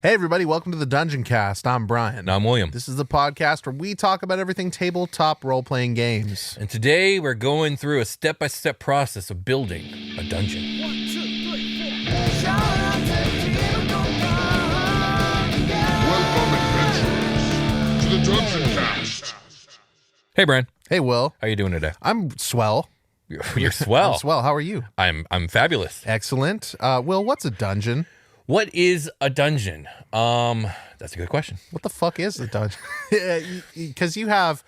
Hey everybody, welcome to the Dungeoncast. I'm Brian. And I'm William. This is the podcast where we talk about everything tabletop role-playing games. And today we're going through a step-by-step process of building a dungeon. 1, 2, 3, 4. Shout out to Welcome adventurers to the Dungeoncast. Hey, Brian. Hey Will. How you doing today? I'm swell. You're swell. I'm swell. How are you? I'm fabulous. Excellent. Will, what's a dungeon? What is a dungeon? That's a good question. What the fuck is a dungeon? Because you have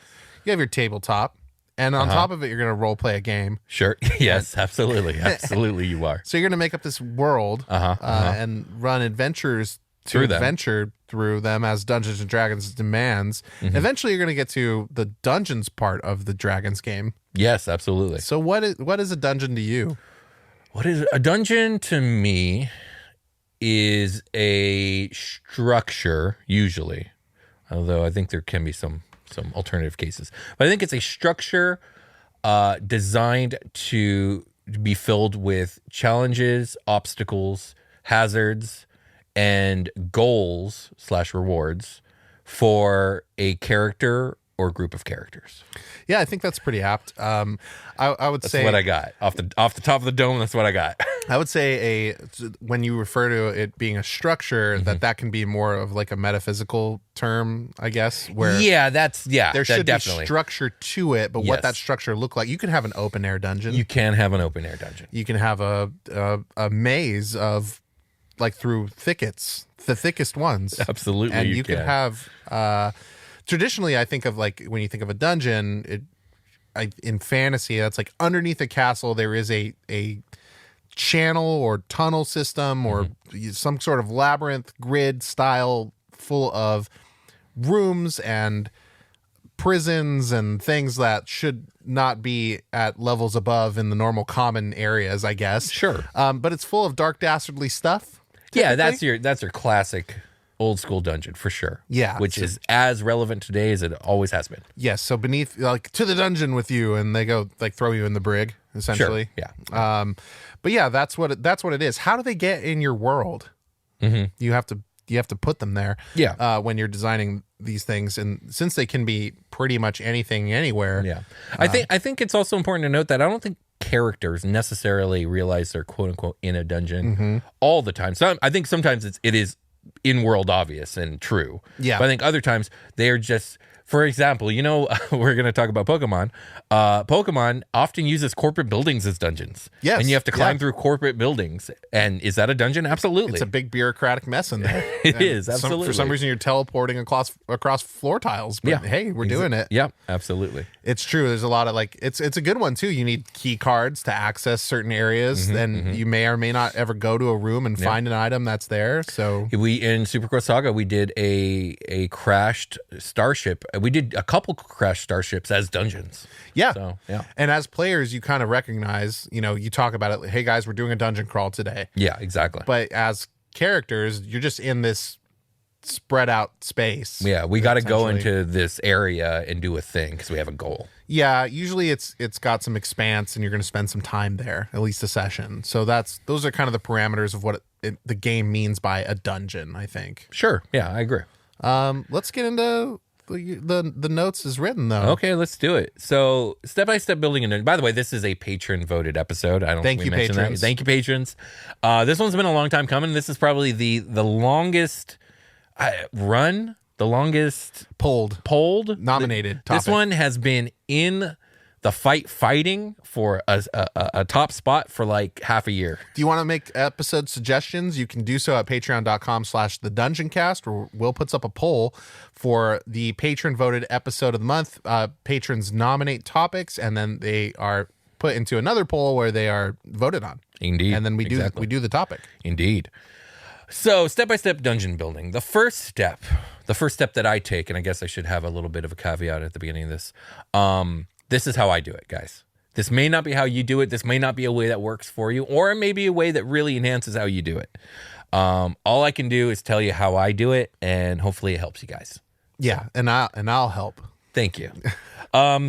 your tabletop, and on top of it, you're going to role-play a game. Sure. Yes, absolutely. Absolutely you are. So you're going to make up this world and run adventures to adventure through them as Dungeons and Dragons demands. Mm-hmm. Eventually, you're going to get to the dungeons part of the Dragons game. Yes, absolutely. So what is a dungeon to you? What is a dungeon to me is a structure, usually, although I think there can be some alternative cases. But I think it's a structure designed to be filled with challenges, obstacles, hazards, and goals / rewards for a character or group of characters. Yeah, I think that's pretty apt. I would That's say what I got off the top of the dome. That's what I got. I would say when you refer to it being a structure, that can be more of like a metaphysical term, I guess. Where there should definitely be structure to it, but what that structure look like? You can have an open air dungeon. You can have an open air dungeon. You can have a maze of like through thickets, the thickest ones. Absolutely, and you can have. Traditionally, I think of like when you think of a dungeon, in fantasy, that's like underneath a castle. There is a channel or tunnel system or some sort of labyrinth grid style full of rooms and prisons and things that should not be at levels above in the normal common areas, I guess. Sure. But it's full of dark, dastardly stuff. Yeah, that's your classic old school dungeon for sure. Yeah. Which is as relevant today as it always has been. Yes. So beneath, like, to the dungeon with you, and they go like throw you in the brig, essentially. Sure. Yeah. But yeah, that's what it is. How do they get in your world? Mm-hmm. You have to put them there. Yeah. When you're designing these things, and since they can be pretty much anything, anywhere. Yeah. I think it's also important to note that I don't think characters necessarily realize they're quote unquote in a dungeon all the time. So I think sometimes it is in world obvious and true. Yeah. But I think other times they are just, for example, we're going to talk about Pokemon. Pokemon often uses corporate buildings as dungeons. Yes. And you have to climb through corporate buildings. And is that a dungeon? Absolutely. It's a big bureaucratic mess in there. It is, absolutely. For some reason, you're teleporting across floor tiles. But hey, we're doing it. Yeah, absolutely. It's true. There's a lot of it's a good one too. You need key cards to access certain areas. Then you may or may not ever go to a room and find an item that's there. So we in Supercross Saga, we did a crashed starship. We did a couple crashed starships as dungeons. Yeah. So, yeah. And as players, you kind of recognize, you talk about it. Hey guys, we're doing a dungeon crawl today. Yeah, exactly. But as characters, you're just in this spread out space. Yeah, we got to go into this area and do a thing because we have a goal. Yeah, usually it's got some expanse and you're going to spend some time there, at least a session. So those are kind of the parameters of what the game means by a dungeon, I think. Sure. Yeah, I agree. Let's get into the notes as written, though. Okay, let's do it. So, step-by-step building a dungeon. By the way, this is a patron-voted episode. I don't think we mentioned that. Thank you, patrons. This one's been a long time coming. This is probably the longest run, the longest polled, nominated topic. This one has been in the fighting for a top spot for like half a year. Do you want to make episode suggestions? You can do so at patreon.com/thedungeoncast, where Will puts up a poll for the patron voted episode of the month. Patrons nominate topics, and then they are put into another poll where they are voted on. Indeed. And then we do the topic. Indeed. So, step-by-step dungeon building. The first step that I take, and I guess I should have a little bit of a caveat at the beginning of this. This is how I do it, guys. This may not be how you do it. This may not be a way that works for you, or it may be a way that really enhances how you do it. All I can do is tell you how I do it, and hopefully it helps you guys. Yeah, and I'll help. Thank you.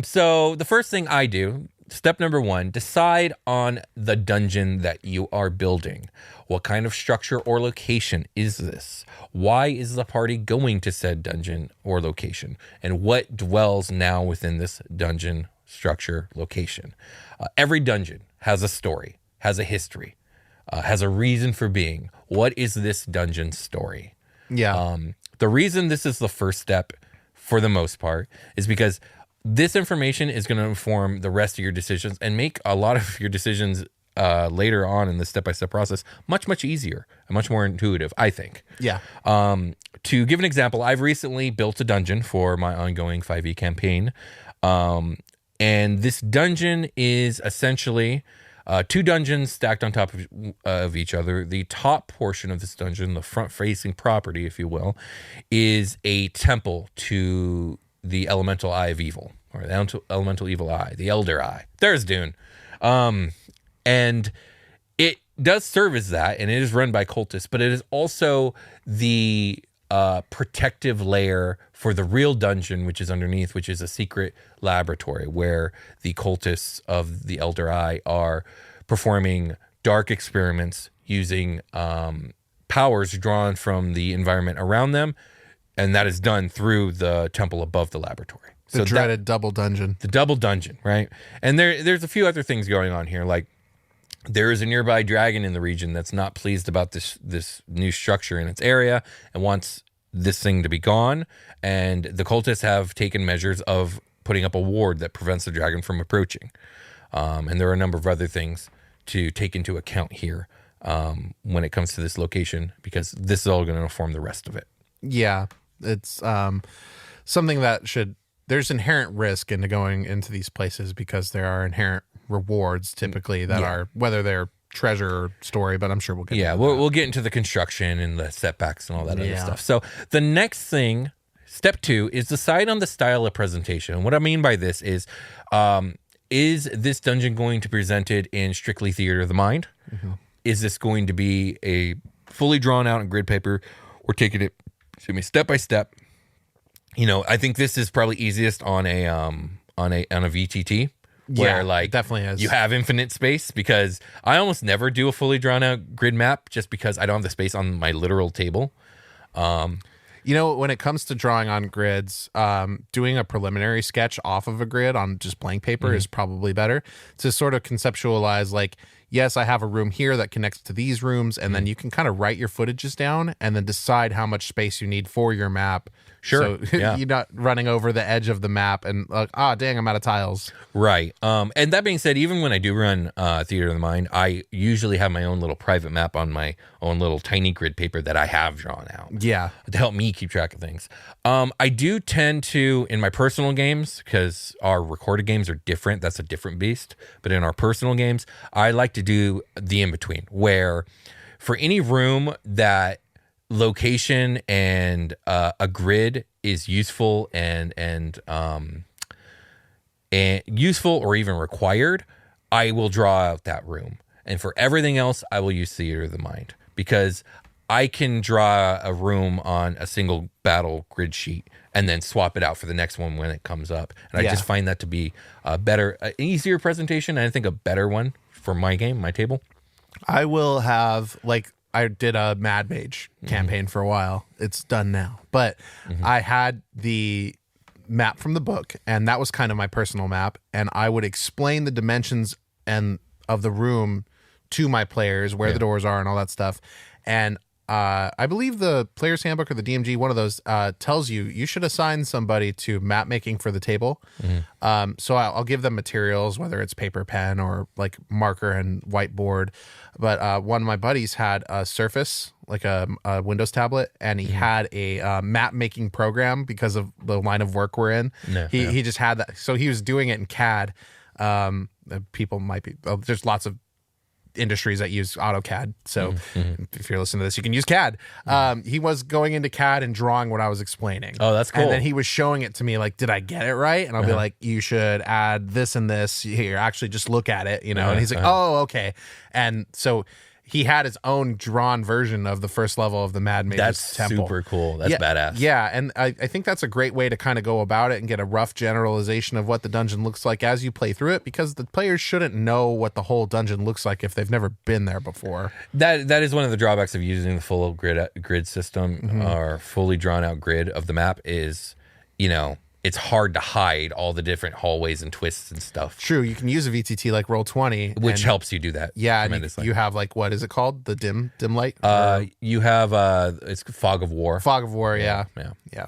So the first thing I do step number 1, decide on the dungeon that you are building. What kind of structure or location is this? Why is the party going to said dungeon or location? And what dwells now within this dungeon structure location? Every dungeon has a story, has a history, has a reason for being. What is this dungeon story? Yeah. The reason this is the first step for the most part is because this information is going to inform the rest of your decisions and make a lot of your decisions later on in the step-by-step process much easier and much more intuitive, I think. Yeah. To give an example, I've recently built a dungeon for my ongoing 5e campaign. And this dungeon is essentially 2 dungeons stacked on top of each other. The top portion of this dungeon, the front-facing property, if you will, is a temple to the elemental eye of evil, or the elemental evil eye, the elder eye. There's Dune. And it does serve as that, and it is run by cultists, but it is also the protective layer for the real dungeon, which is underneath, which is a secret laboratory where the cultists of the elder eye are performing dark experiments using powers drawn from the environment around them, and that is done through the temple above the laboratory. The dreaded double dungeon. The double dungeon, right? And there's a few other things going on here, like there is a nearby dragon in the region that's not pleased about this new structure in its area and wants this thing to be gone. And the cultists have taken measures of putting up a ward that prevents the dragon from approaching. And there are a number of other things to take into account here when it comes to this location, because this is all going to inform the rest of it. Yeah. It's something that there's inherent risk into going into these places because there are inherent rewards typically that are, whether they're treasure or story, but I'm sure we'll get into that. We'll get into the construction and the setbacks and all that other stuff. So the next thing, step 2, is decide on the style of presentation. And what I mean by this is this dungeon going to be presented in strictly theater of the mind? Mm-hmm. Is this going to be a fully drawn out in grid paper, or taking it, step by step? I think this is probably easiest on a VTT. Where definitely is. You have infinite space, because I almost never do a fully drawn out grid map just because I don't have the space on my literal table. When it comes to drawing on grids, doing a preliminary sketch off of a grid on just blank paper is probably better to sort of conceptualize, like, yes, I have a room here that connects to these rooms, and then you can kind of write your footages down and then decide how much space you need for your map. Sure. So you're not running over the edge of the map and like, dang, I'm out of tiles. Right. And that being said, even when I do run Theater of the Mind, I usually have my own little private map on my own little tiny grid paper that I have drawn out. Yeah. To help me keep track of things. I do tend to, in my personal games, because our recorded games are different, that's a different beast. But in our personal games, I like to do the in-between, where for any room that location and a grid is useful and useful or even required, I will draw out that room. And for everything else, I will use Theater of the Mind, because I can draw a room on a single battle grid sheet and then swap it out for the next one when it comes up. And I just find that to be an easier presentation, and I think a better one for my game, my table. I will have, like, I did a Mad Mage campaign for a while. It's done now. But I had the map from the book, and that was kind of my personal map. And I would explain the dimensions and of the room to my players, where the doors are and all that stuff. And I believe the Player's Handbook or the DMG, one of those, tells you should assign somebody to map making for the table. So I'll give them materials, whether it's paper, pen, or like marker and whiteboard. But one of my buddies had a Surface, like a Windows tablet, and he had a map making program because of the line of work we're in. He just had that. So he was doing it in CAD. People might be, there's lots of industries that use AutoCAD. So if you're listening to this, you can use CAD. He was going into CAD and drawing what I was explaining. Oh, that's cool. And then he was showing it to me, like, did I get it right? And I'll be like, you should add this and this here. Actually, just look at it, And he's like, oh, okay. And so he had his own drawn version of the first level of the Mad Mage's That's temple. super cool. That's badass. Yeah, and I think that's a great way to kind of go about it and get a rough generalization of what the dungeon looks like as you play through it, because the players shouldn't know what the whole dungeon looks like if they've never been there before. That is one of the drawbacks of using the full grid system or fully drawn out grid of the map is, it's hard to hide all the different hallways and twists and stuff. True, you can use a VTT like Roll20, Which helps you do that. Yeah, and tremendously. you have like, what is it called? The dim light? You have it's Fog of War. Fog of War, yeah.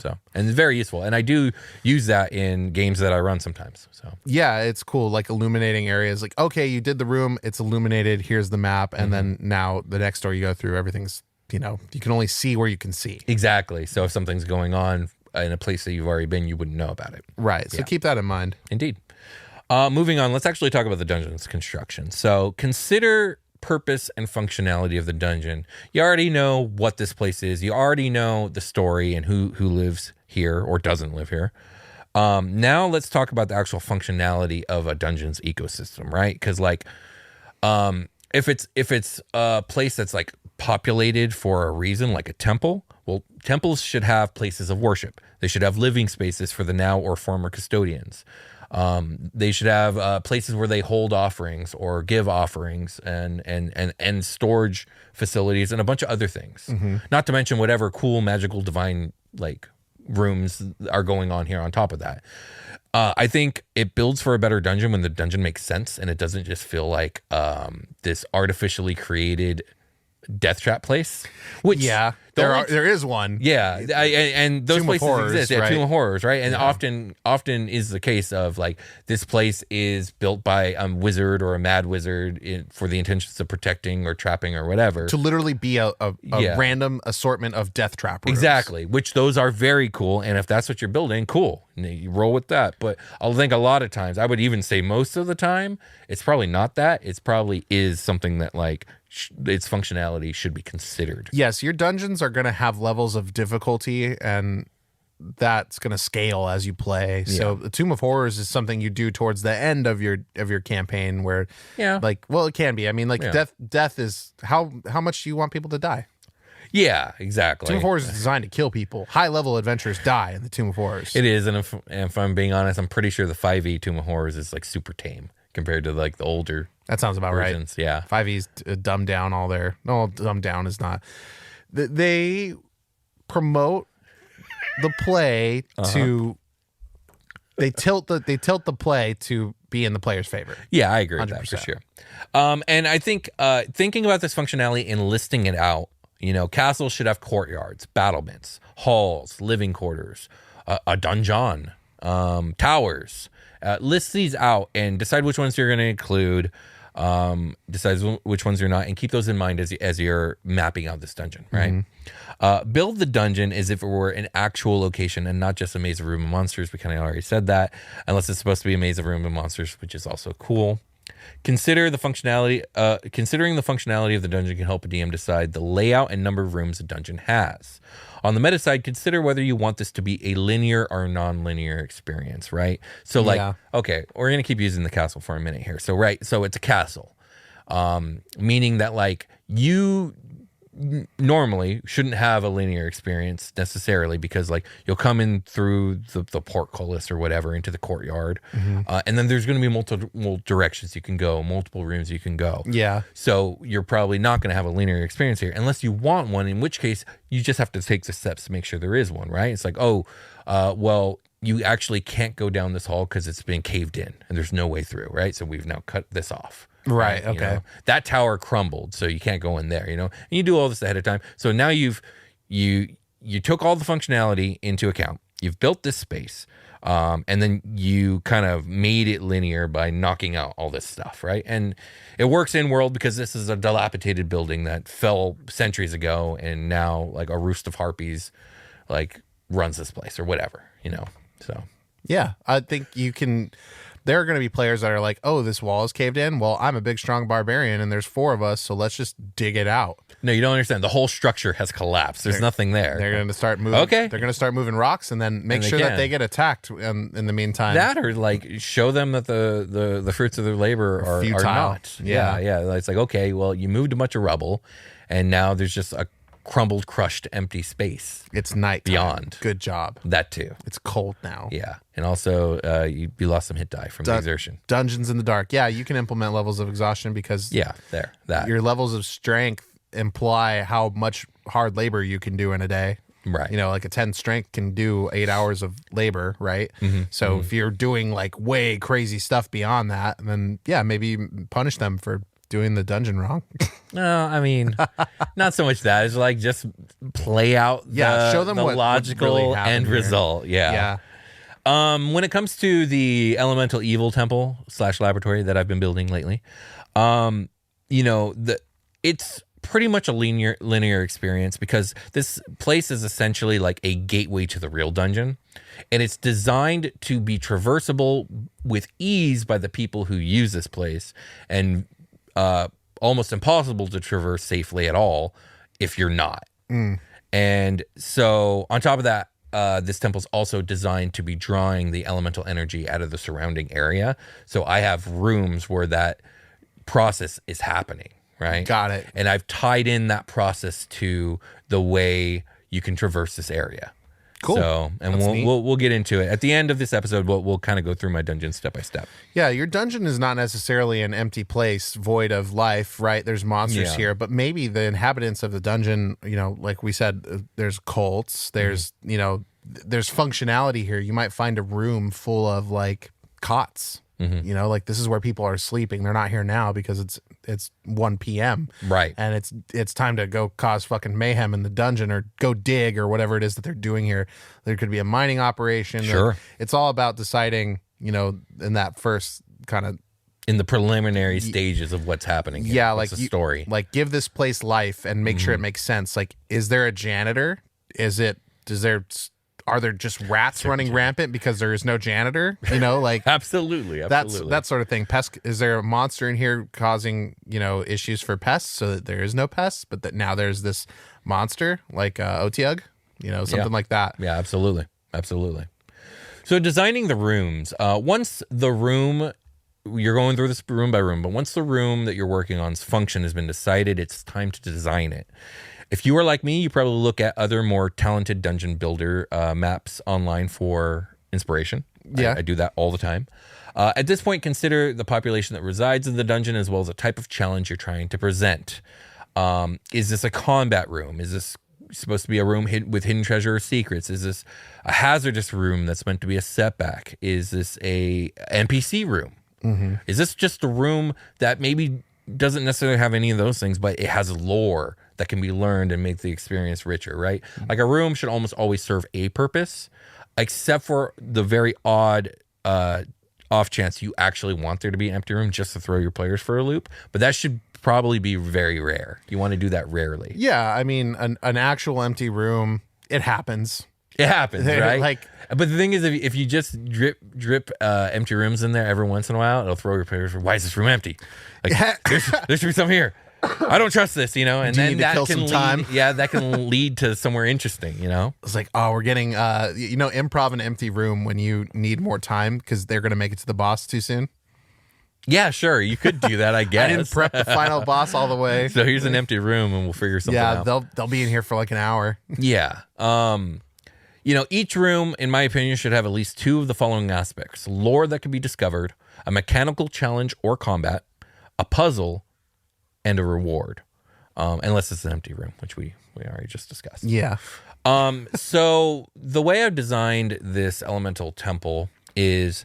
So, and it's very useful, and I do use that in games that I run sometimes. So Yeah, it's cool, like illuminating areas. Like, okay, you did the room, it's illuminated. Here's the map, and then now the next door you go through, everything's you can only see where you can see. exactly. So if something's going on in a place that you've already been, you wouldn't know about it. Right. So keep that in mind. Indeed. Moving on, let's actually talk about the dungeon's construction. So consider purpose and functionality of the dungeon. You already know what this place is. You already know the story and who lives here or doesn't live here. Now let's talk about the actual functionality of a dungeon's ecosystem, right? Because if it's a place that's like populated for a reason, like a temple, well, temples should have places of worship. They should have living spaces for the now or former custodians. They should have places where they hold offerings or give offerings and storage facilities and a bunch of other things. Not to mention whatever cool, magical, divine like rooms are going on here on top of that. I think it builds for a better dungeon when the dungeon makes sense and it doesn't just feel like this artificially created death trap place. Which there is one. Yeah, and those Tomb of places Horrors, exist. Yeah, right? Tomb of Horrors, right? And often is the case of like this place is built by a wizard or a mad wizard for the intentions of protecting or trapping or whatever. To literally be a random assortment of death trap rooms. Exactly, which those are very cool. And if that's what you're building, cool. You roll with that. But I think a lot of times, I would even say most of the time, it's probably not that. It's probably is something that like its functionality should be considered. Yes, your dungeons are going to have levels of difficulty, and that's going to scale as you play. So the Tomb of Horrors is something you do towards the end of your campaign, where it can be. I mean, like death is how much do you want people to die? Yeah, exactly. Tomb of Horrors is designed to kill people. High level adventurers die in the Tomb of Horrors. It is, and if I'm being honest, I'm pretty sure the 5e Tomb of Horrors is like super tame compared to like the older. That sounds about versions. right. Yeah. 5e's dumbed down all their. No, dumbed down is not. They promote the play to. They tilt the play to be in the player's favor. Yeah, I agree with that for sure. And I think thinking about this functionality and listing it out, castles should have courtyards, battlements, halls, living quarters, a donjon, towers. List these out and decide which ones you're going to include. Decides which ones you're not, and keep those in mind as you're mapping out this dungeon, right? Build the dungeon as if it were an actual location and not just a maze of room and monsters. We kind of already said that, unless it's supposed to be a maze of room and monsters, which is also cool. Considering the functionality of the dungeon can help a DM decide the layout and number of rooms a dungeon has. On the meta side, consider whether you want this to be a linear or non-linear experience, right? So okay, we're going to keep using the castle for a minute here. So it's a castle, meaning that like you normally shouldn't have a linear experience necessarily, because like you'll come in through the portcullis or whatever into the courtyard, and then there's going to be multiple directions you can go, multiple rooms you can go. Yeah. So you're probably not going to have a linear experience here unless you want one, in which case you just have to take the steps to make sure there is one, right? It's like, well, you actually can't go down this hall because it's been caved in and there's no way through, right? So we've now cut this off. Right. Okay. That tower crumbled, so you can't go in there, and you do all this ahead of time. So now you took all the functionality into account. You've built this space, and then you kind of made it linear by knocking out all this stuff, right? And it works in world because this is a dilapidated building that fell centuries ago, and now like a roost of harpies like runs this place or whatever, So yeah, I think you can. there are going to be players that are like, oh, this wall is caved in. Well, I'm a big, strong barbarian, and there's 4 of us, so let's just dig it out. No, you don't understand. The whole structure has collapsed. There's nothing there. They're going to start moving. Okay. They're going to start moving rocks, and then make sure that they get attacked in the meantime. That or like show them that the fruits of their labor are not. Yeah. It's like, okay, well, you moved a bunch of rubble, and now there's just a crumbled, crushed, empty space. It's night beyond. Good job. That too. It's cold now. Yeah, and also you lost some hit die from the exertion. Dungeons in the dark. Yeah, you can implement levels of exhaustion because that your levels of strength imply how much hard labor you can do in a day. Right. You know, like a 10 strength can do 8 hours of labor, right? So if you're doing like way crazy stuff beyond that, then maybe punish them for doing the dungeon wrong. No, I mean, not so much that. It's like just play out show them the what logical really end here. result. Yeah. When it comes to the elemental evil temple / laboratory that I've been building lately, it's pretty much a linear experience because this place is essentially like a gateway to the real dungeon, and it's designed to be traversable with ease by the people who use this place, and almost impossible to traverse safely at all if you're not. And so on top of that, this temple's also designed to be drawing the elemental energy out of the surrounding area. So I have rooms where that process is happening. Right. Got it. And I've tied in that process to the way you can traverse this area. Cool. So, and we'll get into it at the end of this episode. We'll kind of go through my dungeon step by step. Yeah, your dungeon is not necessarily an empty place void of life, right? There's monsters here, but maybe the inhabitants of the dungeon, like we said, there's cults. There's there's functionality here. You might find a room full of like cots. Like this is where people are sleeping. They're not here now because it's 1 p.m. Right. And it's time to go cause fucking mayhem in the dungeon or go dig or whatever it is that they're doing here. There could be a mining operation. Sure. It's all about deciding, in that first kind of in the preliminary stages of what's happening here. Yeah, what's like the story. Like give this place life and make sure it makes sense. Like, is there a janitor? Are there just rats running rampant because there is no janitor? Like absolutely. That sort of thing. Is there a monster in here causing issues for pests so that there is no pests, but that now there's this monster like Otiug, something like that. Yeah, absolutely. So designing the rooms. Once the room, you're going through this room by room, but once the room that you're working on's function has been decided, it's time to design it. If you are like me, you probably look at other more talented dungeon builder maps online for inspiration. Yeah. I do that all the time. At this point, consider the population that resides in the dungeon as well as the type of challenge you're trying to present. Is this a combat room? Is this supposed to be a room with hidden treasure or secrets? Is this a hazardous room that's meant to be a setback? Is this a NPC room? Is this just a room that maybe doesn't necessarily have any of those things, but it has lore that can be learned and make the experience richer, right? Like a room should almost always serve a purpose, except for the very odd off chance you actually want there to be an empty room just to throw your players for a loop. But that should probably be very rare. You want to do that rarely. Yeah, I mean, an actual empty room, it happens. It happens, right? But the thing is, if you just drip empty rooms in there every once in a while, it'll throw your players for, why is this room empty? Like, there should be some here. I don't trust this, and then that can lead, that can lead to somewhere interesting, It's like, oh, we're getting, improv an empty room when you need more time because they're going to make it to the boss too soon. Yeah, sure. You could do that, I guess. I didn't prep the final boss all the way. So here's an empty room and we'll figure something out. Yeah, they'll be in here for like an hour. Yeah. Each room, in my opinion, should have at least 2 of the following aspects: lore that can be discovered, a mechanical challenge or combat, a puzzle, and a reward. Unless it's an empty room, which we already just discussed. Yeah. So the way I've designed this elemental temple is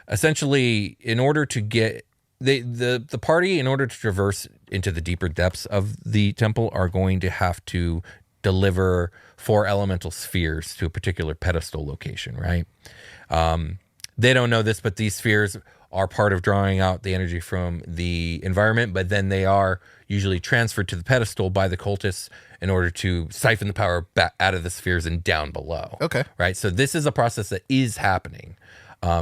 essentially, in order to get the party, in order to traverse into the deeper depths of the temple, are going to have to deliver 4 elemental spheres to a particular pedestal location, right? They don't know this, but these spheres are part of drawing out the energy from the environment, but then they are usually transferred to the pedestal by the cultists in order to siphon the power back out of the spheres and down below. Okay. Right? So this is a process that is happening.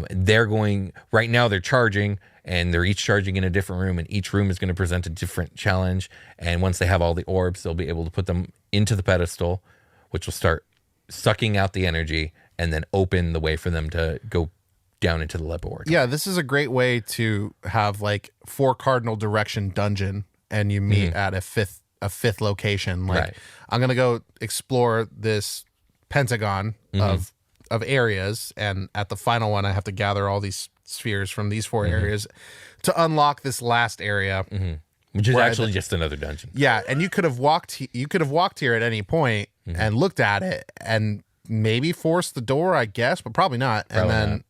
They're going right now. They're charging, and they're each charging in a different room, and each room is going to present a different challenge. And once they have all the orbs, they'll be able to put them into the pedestal, which will start sucking out the energy, and then open the way for them to go down into the leopard. Yeah, this is a great way to have like 4 cardinal direction dungeon, and you meet at a fifth location. Like, Right. I'm gonna go explore this pentagon of areas, and at the final one, I have to gather all these spheres from these 4 areas to unlock this last area, Which is Right. actually just another dungeon. Yeah, and you could have walked here at any point and looked at it and maybe forced the door, I guess, but probably not. Probably and then not.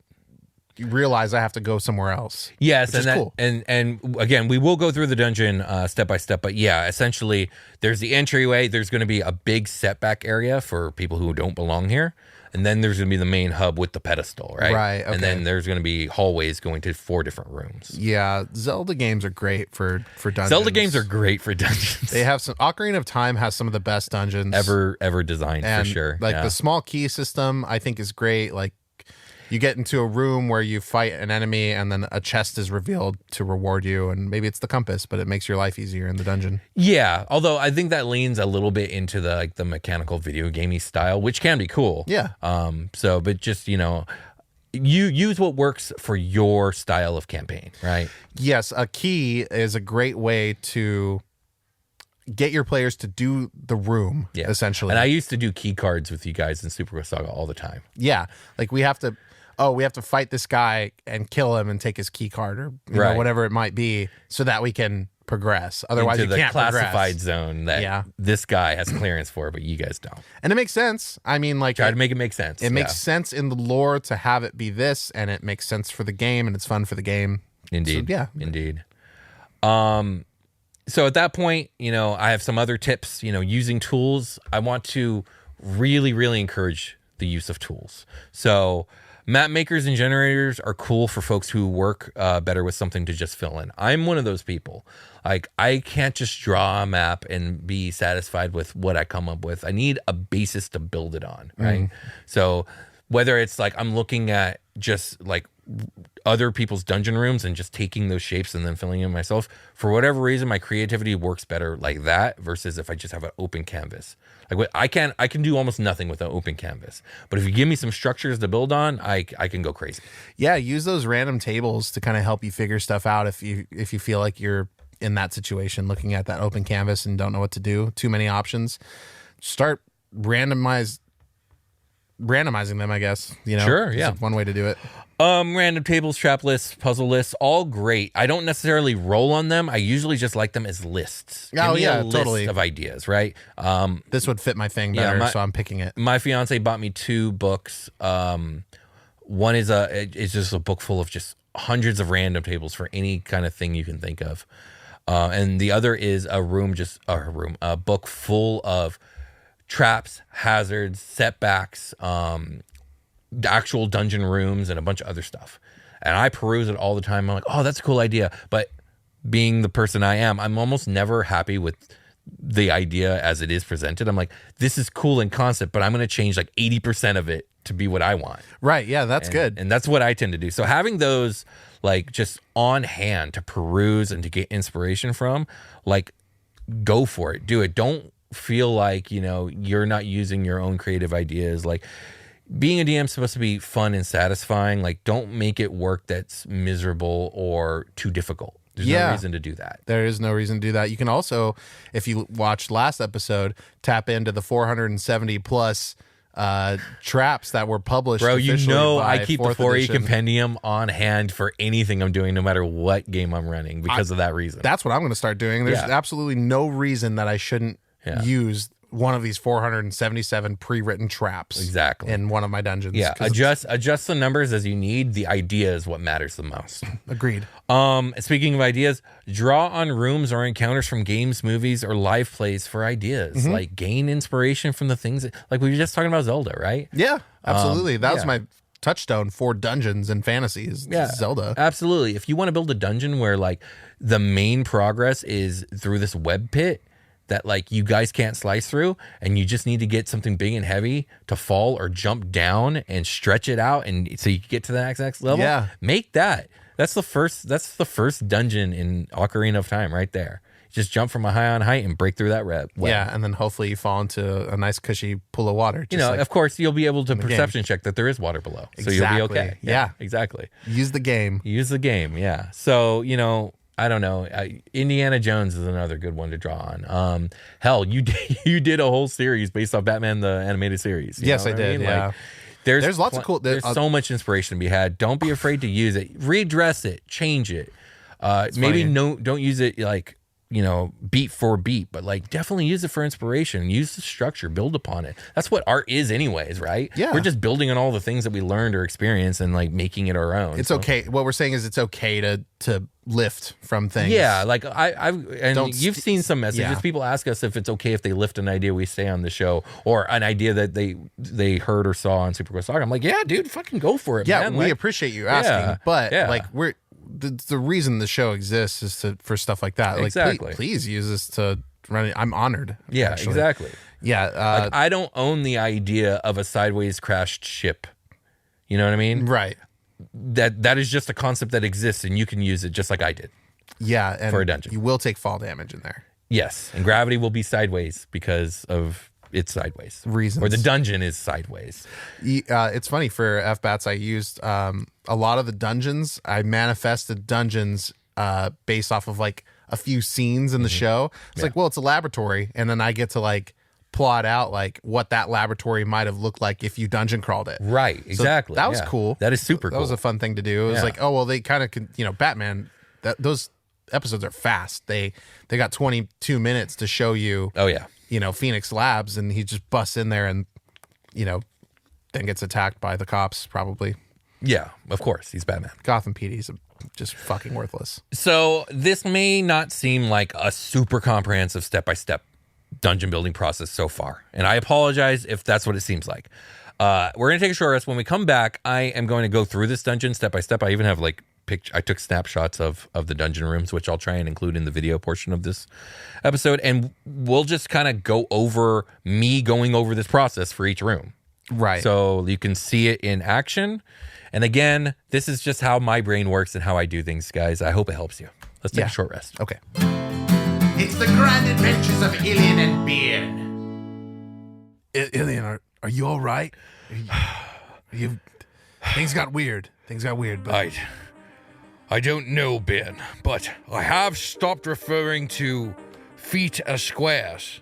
you realize I have to go somewhere else. Yes, which and is that, cool. and again, we will go through the dungeon step by step. But yeah, essentially, there's the entryway. There's going to be a big setback area for people who don't belong here, and then there's going to be the main hub with the pedestal, right? Right, okay. And then there's going to be hallways going to 4 different rooms. Yeah, Zelda games are great for dungeons. Zelda games are great for dungeons. They have some. Ocarina of Time has some of the best dungeons ever designed and for sure. Like Yeah. the small key system, I think is great. Like, you get into a room where you fight an enemy, and then a chest is revealed to reward you, and maybe it's the compass, but it makes your life easier in the dungeon. Yeah, although I think that leans a little bit into the mechanical video gamey style, which can be cool. Yeah. But just you use what works for your style of campaign, right? Yes, a key is a great way to get your players to do the room, Yeah. essentially. And I used to do key cards with you guys in Super Quest Saga all the time. Yeah, like we have to fight this guy and kill him and take his key card, or Right. whatever it might be, so that we can progress. Otherwise, Into you the can't classified progress. zone that Yeah. this guy has clearance for, but you guys don't. And it makes sense. I mean, like, Try to make it make sense. it makes sense in the lore to have it be this, and it makes sense for the game, and it's fun for the game. Indeed. So, yeah. Indeed. So at that point, I have some other tips, using tools. I want to really, really encourage the use of tools. So map makers and generators are cool for folks who work better with something to just fill in. I'm one of those people. Like, I can't just draw a map and be satisfied with what I come up with. I need a basis to build it on, right? So whether it's like I'm looking at just like other people's dungeon rooms and just taking those shapes and then filling in myself, for whatever reason, my creativity works better like that versus if I just have an open canvas. Like, I can do almost nothing with an open canvas, but if you give me some structures to build on, I can go crazy. Yeah, use those random tables to kind of help you figure stuff out if you feel like you're in that situation, looking at that open canvas and don't know what to do. Too many options. Start randomizing them, I guess. Sure, yeah. It's one way to do it. Random tables, trap lists, puzzle lists, all great. I don't necessarily roll on them. I usually just like them as lists. Give Oh, me yeah, a list totally. of ideas, right? This would fit my thing Yeah, better, so I'm picking it. My fiance bought me 2 books. One is it's just a book full of just hundreds of random tables for any kind of thing you can think of, and the other is a book full of traps, hazards, setbacks, actual dungeon rooms, and a bunch of other stuff. And I peruse it all the time. I'm like, oh, that's a cool idea. But being the person I am, I'm almost never happy with the idea as it is presented. I'm like, this is cool in concept, but I'm going to change like 80% of it to be what I want. Right, yeah, that's good. And that's what I tend to do. So having those like just on hand to peruse and to get inspiration from, like, go for it. Do it. Don't feel like, you're not using your own creative ideas. Like, being a DM is supposed to be fun and satisfying. Like, don't make it work that's miserable or too difficult. There's no reason to do that. There is no reason to do that. You can also, if you watched last episode, tap into the 470 plus traps that were published. Bro, officially by I keep the 4th 4E edition. compendium on hand for anything I'm doing, no matter what game I'm running, because of that reason. That's what I'm going to start doing. There's Yeah. absolutely no reason that I shouldn't use one of these 477 pre-written traps. Exactly. In one of my dungeons. Yeah, 'Cause it's- adjust the numbers as you need. The idea is what matters the most. Agreed. Speaking of ideas, draw on rooms or encounters from games, movies, or live plays for ideas. Like, gain inspiration from the things like we were just talking about Zelda, right? Yeah, absolutely. That was yeah. my touchstone for dungeons and fantasies. Zelda. Absolutely. If you want to build a dungeon where like the main progress is through this web pit, that like you guys can't slice through, and you just need to get something big and heavy to fall or jump down and stretch it out, and so you can get to the next level. Yeah. Make that. That's the first dungeon in Ocarina of Time right there. Just jump from a high on height and break through that web. Yeah, and then hopefully you fall into a nice cushy pool of water. You know, of course, you'll be able to perception check that there is water below. So you'll be okay. Yeah, exactly. Use the game. Yeah. So, you know, I don't know. Indiana Jones is another good one to draw on. Hell, you did a whole series based off Batman, the animated series. Yes, I did. Yeah. Like, there's lots of cool. There's so much inspiration to be had. Don't be afraid to use it. Redress it. Change it. Maybe don't use it like, you know, beat for beat, but like definitely use it for inspiration. Use the structure, build upon it. That's what art is anyways, right? Yeah. We're just building on all the things that we learned or experienced and like making it our own. It's okay. What we're saying is it's okay to lift from things. Yeah, like you've seen some messages. Yeah. People ask us if it's okay if they lift an idea we say on the show or an idea that they heard or saw on Super Quest Saga. I'm like, yeah, dude, fucking go for it. Yeah, man. we Like, appreciate you asking, but like the reason the show exists is for stuff like that. Like, Exactly. please use this to run it. I'm honored. Yeah, actually. exactly. Yeah, Like, I don't own the idea of a sideways crashed ship. You know what I mean? right. That is just a concept that exists, and you can use it just like I did. Yeah, and For a dungeon. you will take fall damage in there. Yes, and gravity will be sideways because of it's sideways Reasons. or the dungeon is sideways. It's funny for FBATs. I used a lot of the dungeons. I manifested dungeons based off of like a few scenes in the show. It's like, well, it's a laboratory, and then I get to like plot out like what that laboratory might have looked like if you dungeon crawled it. Right, So exactly. that was Yeah. cool. That is super That cool. was a fun thing to do. It was Yeah. like, oh well, they kind of can, you know, Batman. Those episodes are fast. They got 22 minutes to show you. Oh yeah. You know, Phoenix Labs, and he just busts in there and, you know, then gets attacked by the cops. Probably Yeah, of course. He's Batman. Gotham PD's just fucking worthless. So this may not seem like a super comprehensive step-by-step dungeon building process so far. And I apologize if that's what it seems like. We're going to take a short rest. When we come back, I am going to go through this dungeon step by step. I even have like I took snapshots of the dungeon rooms, which I'll try and include in the video portion of this episode. And we'll just kind of go over me going over this process for each room. Right. So you can see it in action. And again, this is just how my brain works and how I do things, guys. I hope it helps you. Let's take a short rest. Okay. It's the grand adventures of Ilian and Beard. Ilian, are you all right? Things got weird. But I don't know, Ben, but I have stopped referring to feet as squares.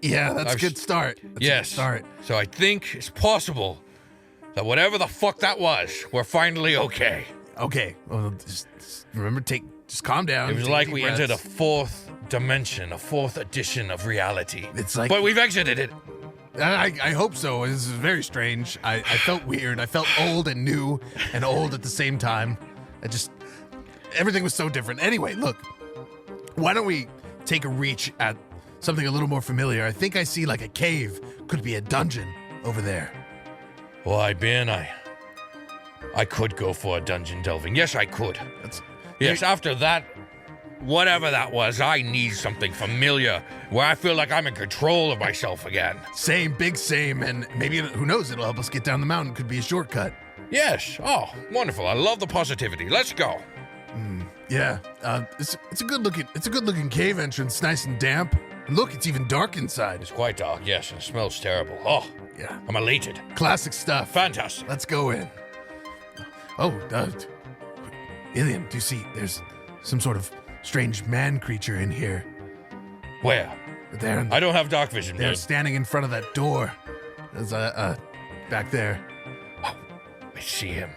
yeah, that's a good start. Yes. Start. So I think it's possible that whatever the fuck that was, we're finally okay. Okay. Well, just remember, just calm down. It was take like deep we breaths. entered a fourth dimension, a fourth edition of reality. It's like, But we've exited it. I hope so. This is very strange. I felt weird. I felt old and new and old at the same time. Everything was so different. Anyway, look, why don't we take a reach at something a little more familiar? I think I see like a cave. Could be a dungeon over there. Why, Ben, I could go for a dungeon delving. Yes, I could. Yes, after that, whatever that was, I need something familiar where I feel like I'm in control of myself again. Same, big same, and maybe, who knows, it'll help us get down the mountain. Could be a shortcut. Yes. Oh, wonderful. I love the positivity. Let's go. Yeah, it's a good looking cave entrance, nice and damp. And look, it's even dark inside. It's quite dark, yes, and it smells terrible. Oh, Yeah, I'm elated. classic stuff. Fantastic. Let's go in. Oh, Ilian, do you see? There's some sort of strange man creature in here. Where? There, I don't have dark vision. they're standing in front of that door. There's back there. I see him.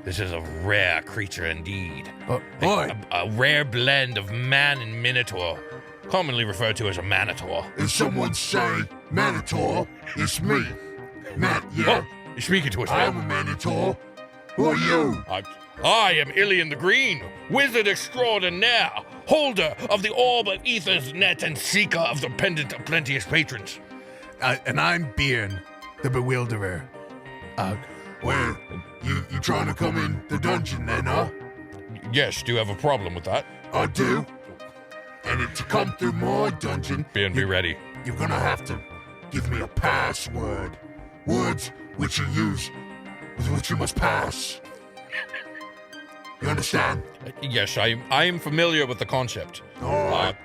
This is a rare creature indeed. Oh, boy. A rare blend of man and minotaur, commonly referred to as a manitor. If someone say Manitor, it's me. Matt, yeah. Oh, you're speaking to us I'm now. a Manitor. Who are you? I am Ilian the Green, wizard extraordinaire, holder of the orb of ether's net and seeker of the pendant of plenteous patrons. And I'm Bjorn, the Bewilderer. Well, you trying to come in the dungeon then, huh? Yes, do you have a problem with that? I do. And to come through my dungeon, Ben, be ready. you're gonna have to give me a password. Words which you use, with which you must pass. You understand? Yes, I am familiar with the concept. All right.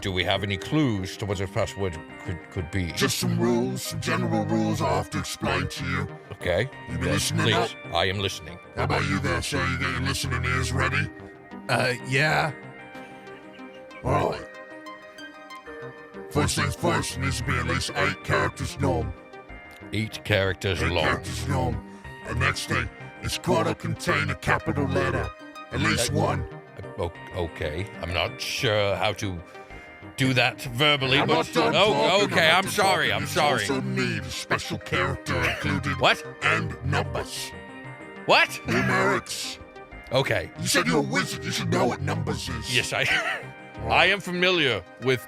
Do we have any clues to what this password could be? Just some rules, some general rules I have to explain to you. Okay. You be listening up? Please, I am listening. How about you there, sir? You got your listening ears ready? Yeah. All right. First things first, it needs to be at least 8 characters long. 8 characters 8 long. characters long. The next thing, it's gotta contain a capital letter. At least one. Okay. I'm not sure how to do that verbally, I'm but not done talking, okay. not I'm done sorry. talking. I'm You sorry. also need a special character included. What? And numbers. What? Numerics. Okay. You said you're a wizard. You should know what numbers is. Yes, I am familiar with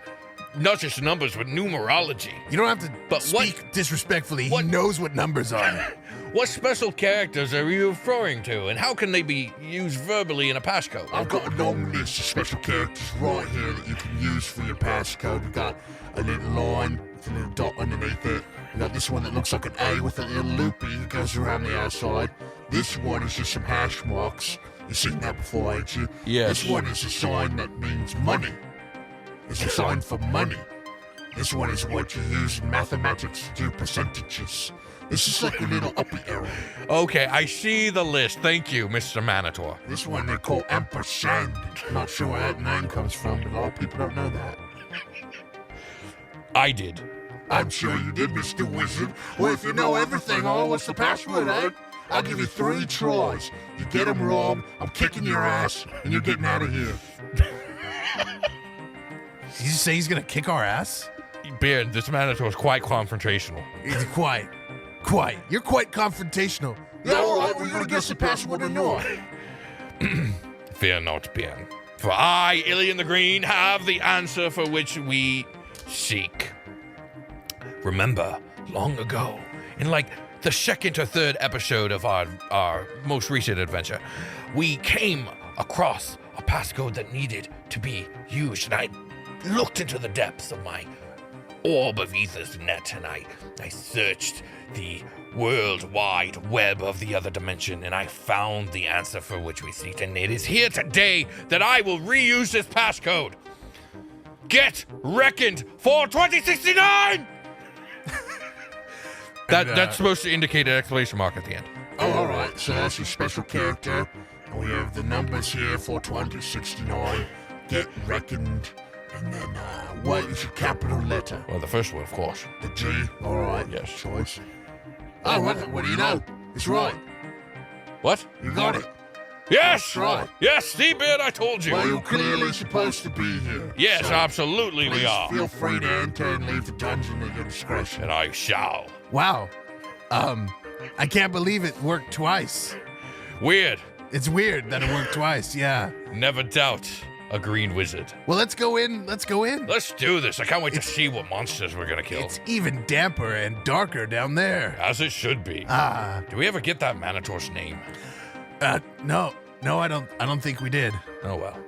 not just numbers, but numerology. You don't have to But speak disrespectfully. what- He knows what numbers are. What special characters are you referring to, and how can they be used verbally in a passcode? I've got a long list of special characters right here that you can use for your passcode. We've got a little line with a little dot underneath it. We've got this one that looks like an A with a little loopy that goes around the outside. This one is just some hash marks. You've seen that before, ain't you? Yes. This one is a sign that means money. It's a sign for money. This one is what you use in mathematics to do percentages. This is like a little uppy arrow. Okay, I see the list. Thank you, Mr. Manitor. This one they call ampersand. Not sure where that name comes from, but a lot of people don't know that. I did. I'm sure you did, Mr. Wizard. Well, if you know everything, what's the password, eh? I'll give you 3 tries. You get them wrong, I'm kicking your ass, and you're getting out of here. Did you say he's gonna kick our ass? Ben, this Manitor is quite confrontational. He's quite. You're quite confrontational. Yeah, all right, we're gonna guess the password or not. Fear not, Ben. For I, Ilian the Green, have the answer for which we seek. Remember, long ago, in like the second or third episode of our most recent adventure, we came across a passcode that needed to be used, and I looked into the depths of my orb of ether's net, and I searched the worldwide web of the other dimension, and I found the answer for which we seek, and it is here today that I will reuse this passcode. Get reckoned for 2069! That's supposed to indicate an exclamation mark at the end. Oh, all right, so that's your special character. And we have the numbers here for 2069. Get reckoned. And then, what is your capital letter? Well, the first one, of course. The G. All right. Yes. Choice. Oh, what do you know? It's right. What? You got it. Yes! That's right. Yes, Seabird, I told you. Well, you're clearly supposed to be here. Yes, So absolutely we please are. feel free to enter and leave the dungeon at your discretion. And I shall. Wow. I can't believe it worked twice. Weird. It's weird that it worked twice. Yeah. Never doubt a green wizard. Well, let's go in. Let's do this. I can't wait to see what monsters we're gonna kill. It's even damper and darker down there. As it should be. Do we ever get that Manitor's name? No, I don't think we did. Oh well.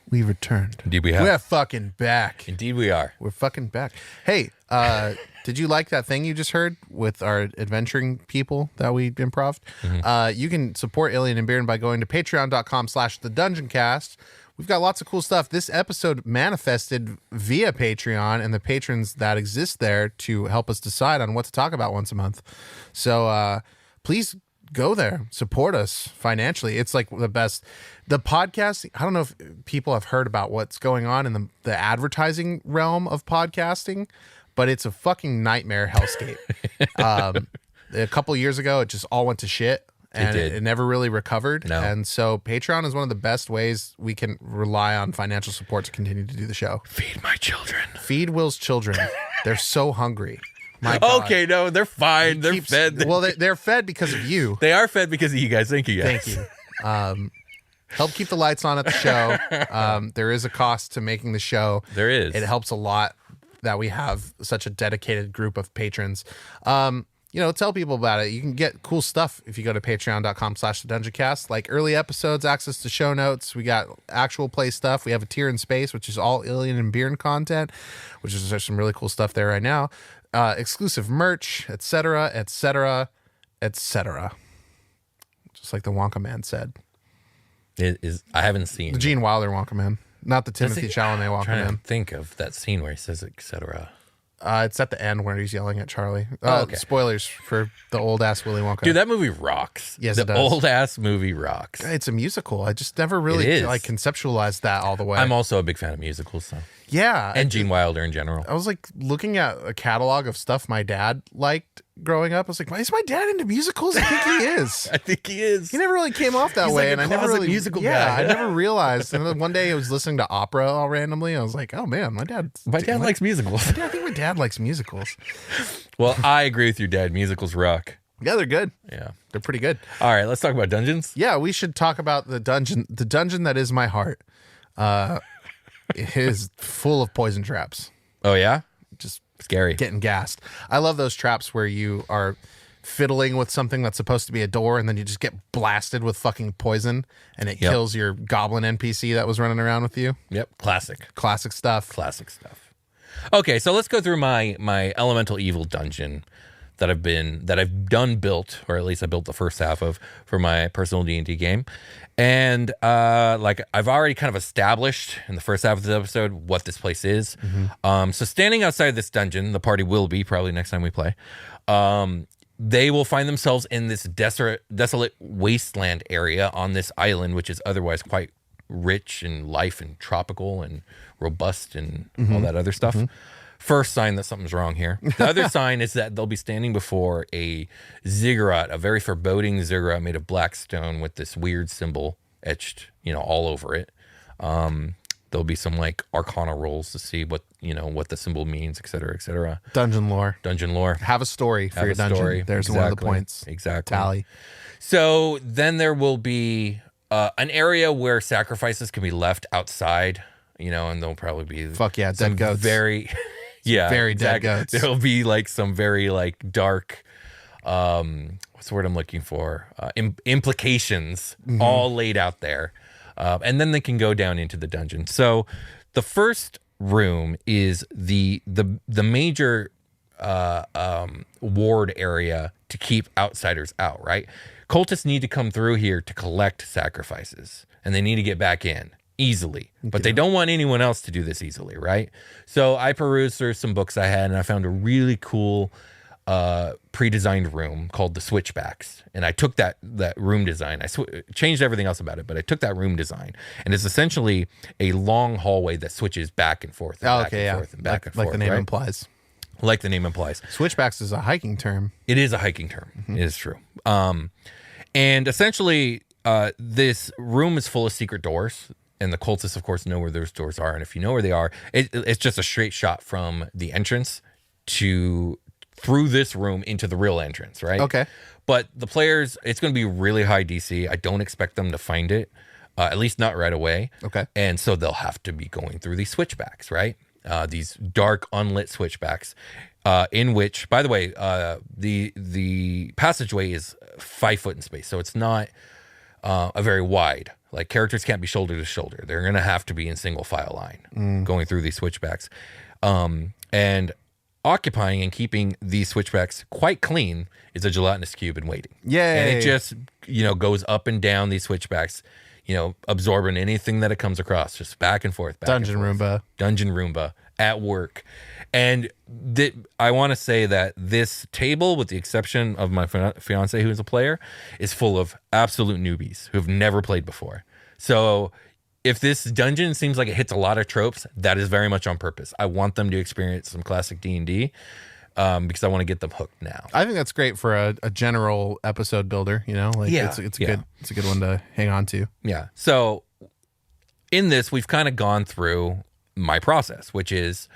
We returned. Indeed we have. We're fucking back. Indeed we are. We're fucking back. Hey, did you like that thing you just heard with our adventuring people that we improved? You can support Alien and Bearden by going to patreon.com/thedungeoncast. We've got lots of cool stuff. This episode manifested via Patreon and the patrons that exist there to help us decide on what to talk about once a month. So please go there, support us financially. It's like the best. The podcast, I don't know if people have heard about what's going on in the advertising realm of podcasting, but it's a fucking nightmare hellscape. A couple years ago, it just all went to shit. and did. it never really recovered. No. And so Patreon is one of the best ways we can rely on financial support to continue to do the show. Feed my children. Feed Will's children. They're so hungry. My God. Okay, no, they're fine. They're fed. Well, they're fed because of you. They are fed because of you guys. Thank you, guys. Thank you. Help keep the lights on at the show. There is a cost to making the show. There is. It helps a lot that we have such a dedicated group of patrons. Tell people about it. You can get cool stuff if you go to patreon.com/thedungeoncast, like early episodes, access to show notes. We got actual play stuff. We have a tier in space, which is all Ilian and Bearn content, which is there's some really cool stuff there right now. Exclusive merch, etc., etc., etc. Just like the Wonka Man said. It is. I haven't seen The Gene Wilder Wonka Man, not the Timothy Chalamet Wonka I'm trying Man. to think of that scene where he says etc. It's at the end where he's yelling at Charlie. Okay. Spoilers for the old ass Willy Wonka. Dude, that movie rocks. Yes, the it does. old ass movie rocks. It's a musical. I just never really It is. like conceptualized that all the way. I'm also a big fan of musicals, so yeah, and Gene Wilder in general. I was like looking at a catalog of stuff my dad liked growing up. I was like, why is my dad into musicals? I think he is. I think he is. He never really came off that He's way, like a and I never closet really musical yeah, guy. I never realized. And then one day I was listening to opera all randomly. I was like, oh man, my dad likes musicals. I think my dad likes musicals. Well, I agree with your dad. Musicals rock. Yeah, they're good. Yeah. They're pretty good. All right, let's talk about dungeons. Yeah, we should talk about the dungeon that is my heart. It is full of poison traps. Oh yeah, Just scary. getting gassed. I love those traps where you are fiddling with something that's supposed to be a door and then you just get blasted with fucking poison and it Yep. kills your goblin NPC that was running around with you. Yep, classic. Classic stuff. Classic stuff. Okay, so let's go through my elemental evil dungeon that I've done built, or at least I built the first half of for my personal D&D game. And like I've already kind of established in the first half of the episode what this place is. So standing outside this dungeon, the party will be probably next time we play. They will find themselves in this desolate wasteland area on this island, which is otherwise quite rich in life and tropical and robust and all that other stuff. First sign that something's wrong here. The other sign is that they'll be standing before a ziggurat, a very foreboding ziggurat made of black stone with this weird symbol etched, all over it. There'll be some like arcana rolls to see what the symbol means, et cetera, et cetera. Dungeon lore. Dungeon lore. Have a story for Have your a dungeon. story. There's one of the points. Exactly. Tally. So then there will be an area where sacrifices can be left outside, and there'll probably be Fuck yeah, some dead goats. very very dead goats. There'll be like some very like dark what's the word I'm looking for? Implications all laid out there. And then they can go down into the dungeon. So the first room is the major ward area to keep outsiders out, right? Cultists need to come through here to collect sacrifices, and they need to get back in easily, but they don't want anyone else to do this easily, right? So I perused through some books I had, and I found a really cool pre-designed room called the Switchbacks, and I took that room design. I changed everything else about it, but I took that room design, and it's essentially a long hallway that switches back and forth, and back and forth, and back and forth, like the name right? implies. Like the name implies. Switchbacks is a hiking term. It is a hiking term. It is true. And essentially, this room is full of secret doors. And the cultists, of course, know where those doors are. And if you know where they are, it's just a straight shot from the entrance through this room into the real entrance, right? Okay. But the players, it's going to be really high DC. I don't expect them to find it, at least not right away. Okay. And so they'll have to be going through these switchbacks, right? These dark, unlit switchbacks, in which, by the way, the passageway is 5 foot in space. So it's not a very wide. Like, characters can't be shoulder to shoulder. They're going to have to be in single file line going through these switchbacks. And occupying and keeping these switchbacks quite clean is a gelatinous cube in waiting. Yay. And it just, goes up and down these switchbacks, absorbing anything that it comes across, just back and forth. Dungeon Roomba. Dungeon Roomba at work. And I want to say that this table, with the exception of my fiance, who's a player, is full of absolute newbies who have never played before. So if this dungeon seems like it hits a lot of tropes, that is very much on purpose. I want them to experience some classic D&D because I want to get them hooked now. I think that's great for a general episode builder. Like Yeah, it's a good one to hang on to. Yeah. So in this, we've kind of gone through my process, which is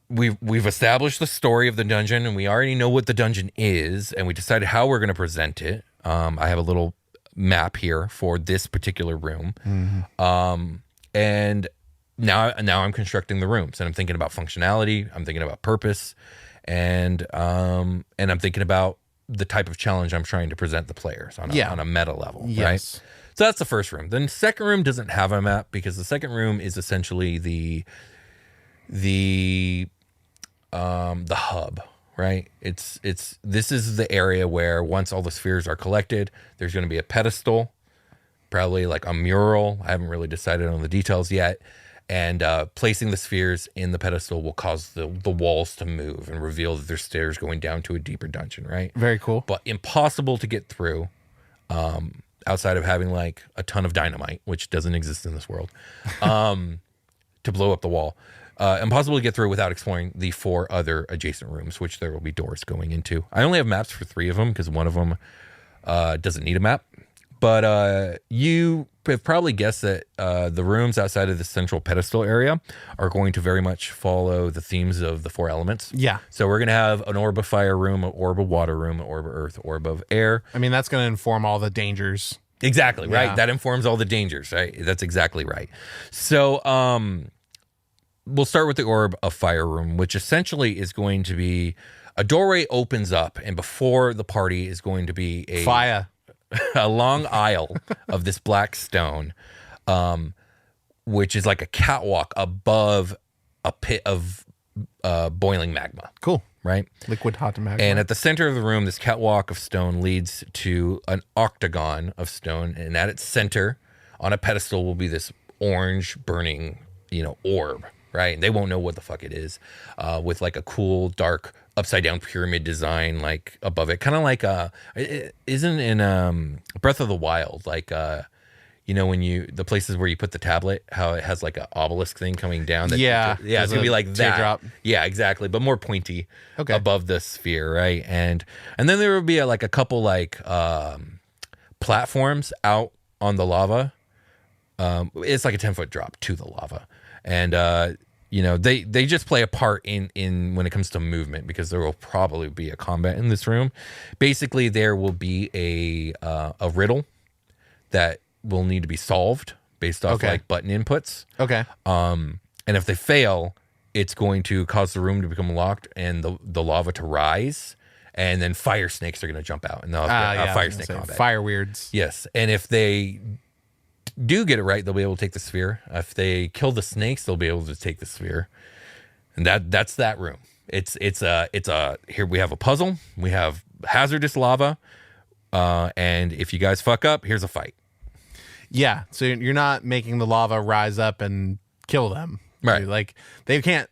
we've established the story of the dungeon, and we already know what the dungeon is, and we decided how we're going to present it. I have a little map here for this particular room, and now I'm constructing the rooms, and I'm thinking about functionality, I'm thinking about purpose, and I'm thinking about the type of challenge I'm trying to present the players on a meta level, right? So that's the first room. Then the second room doesn't have a map because the second room is essentially the hub, right? This is the area where once all the spheres are collected, there's going to be a pedestal, probably like a mural. I haven't really decided on the details yet. And placing the spheres in the pedestal will cause the walls to move and reveal that there's stairs going down to a deeper dungeon, right? Very cool. But impossible to get through outside of having like a ton of dynamite, which doesn't exist in this world, to blow up the wall. Impossible to get through without exploring the 4 other adjacent rooms, which there will be doors going into. I only have maps for 3 of them because one of them doesn't need a map. But you have probably guessed that the rooms outside of the central pedestal area are going to very much follow the themes of the 4 elements. Yeah. So we're going to have an orb of fire room, an orb of water room, an orb of earth, orb of air. I mean, that's going to inform all the dangers. Exactly, right? Yeah. That informs all the dangers, right? That's exactly right. So we'll start with the orb of fire room, which essentially is going to be a doorway opens up, and before the party is going to be a long aisle of this black stone, which is like a catwalk above a pit of boiling magma. Cool. Right? Liquid hot magma. And at the center of the room, this catwalk of stone leads to an octagon of stone, and at its center, on a pedestal, will be this orange burning, orb. Right? And they won't know what the fuck it is, with like a cool, dark, upside down pyramid design like above it. Kind of like it isn't in Breath of the Wild, like when the places where you put the tablet, how it has like an obelisk thing coming down. Yeah, it's gonna be like that. Teardrop. Yeah, exactly, but more pointy. Okay. Above the sphere, right? And then there will be a couple platforms out on the lava. It's like a 10-foot drop to the lava. And they just play a part in when it comes to movement, because there will probably be a combat in this room. Basically, there will be a riddle that will need to be solved based off like button inputs. Okay. And if they fail, it's going to cause the room to become locked and the lava to rise, and then fire snakes are going to jump out, and they'll have fire snake combat. Fire weirds. Yes, and if they do get it right, they'll be able to take the sphere. If they kill the snakes, they'll be able to take the sphere. And that's that room. It's here we have a puzzle, we have hazardous lava, and if you guys fuck up, here's a fight. Yeah, so you're not making the lava rise up and kill them. Right. Like they can't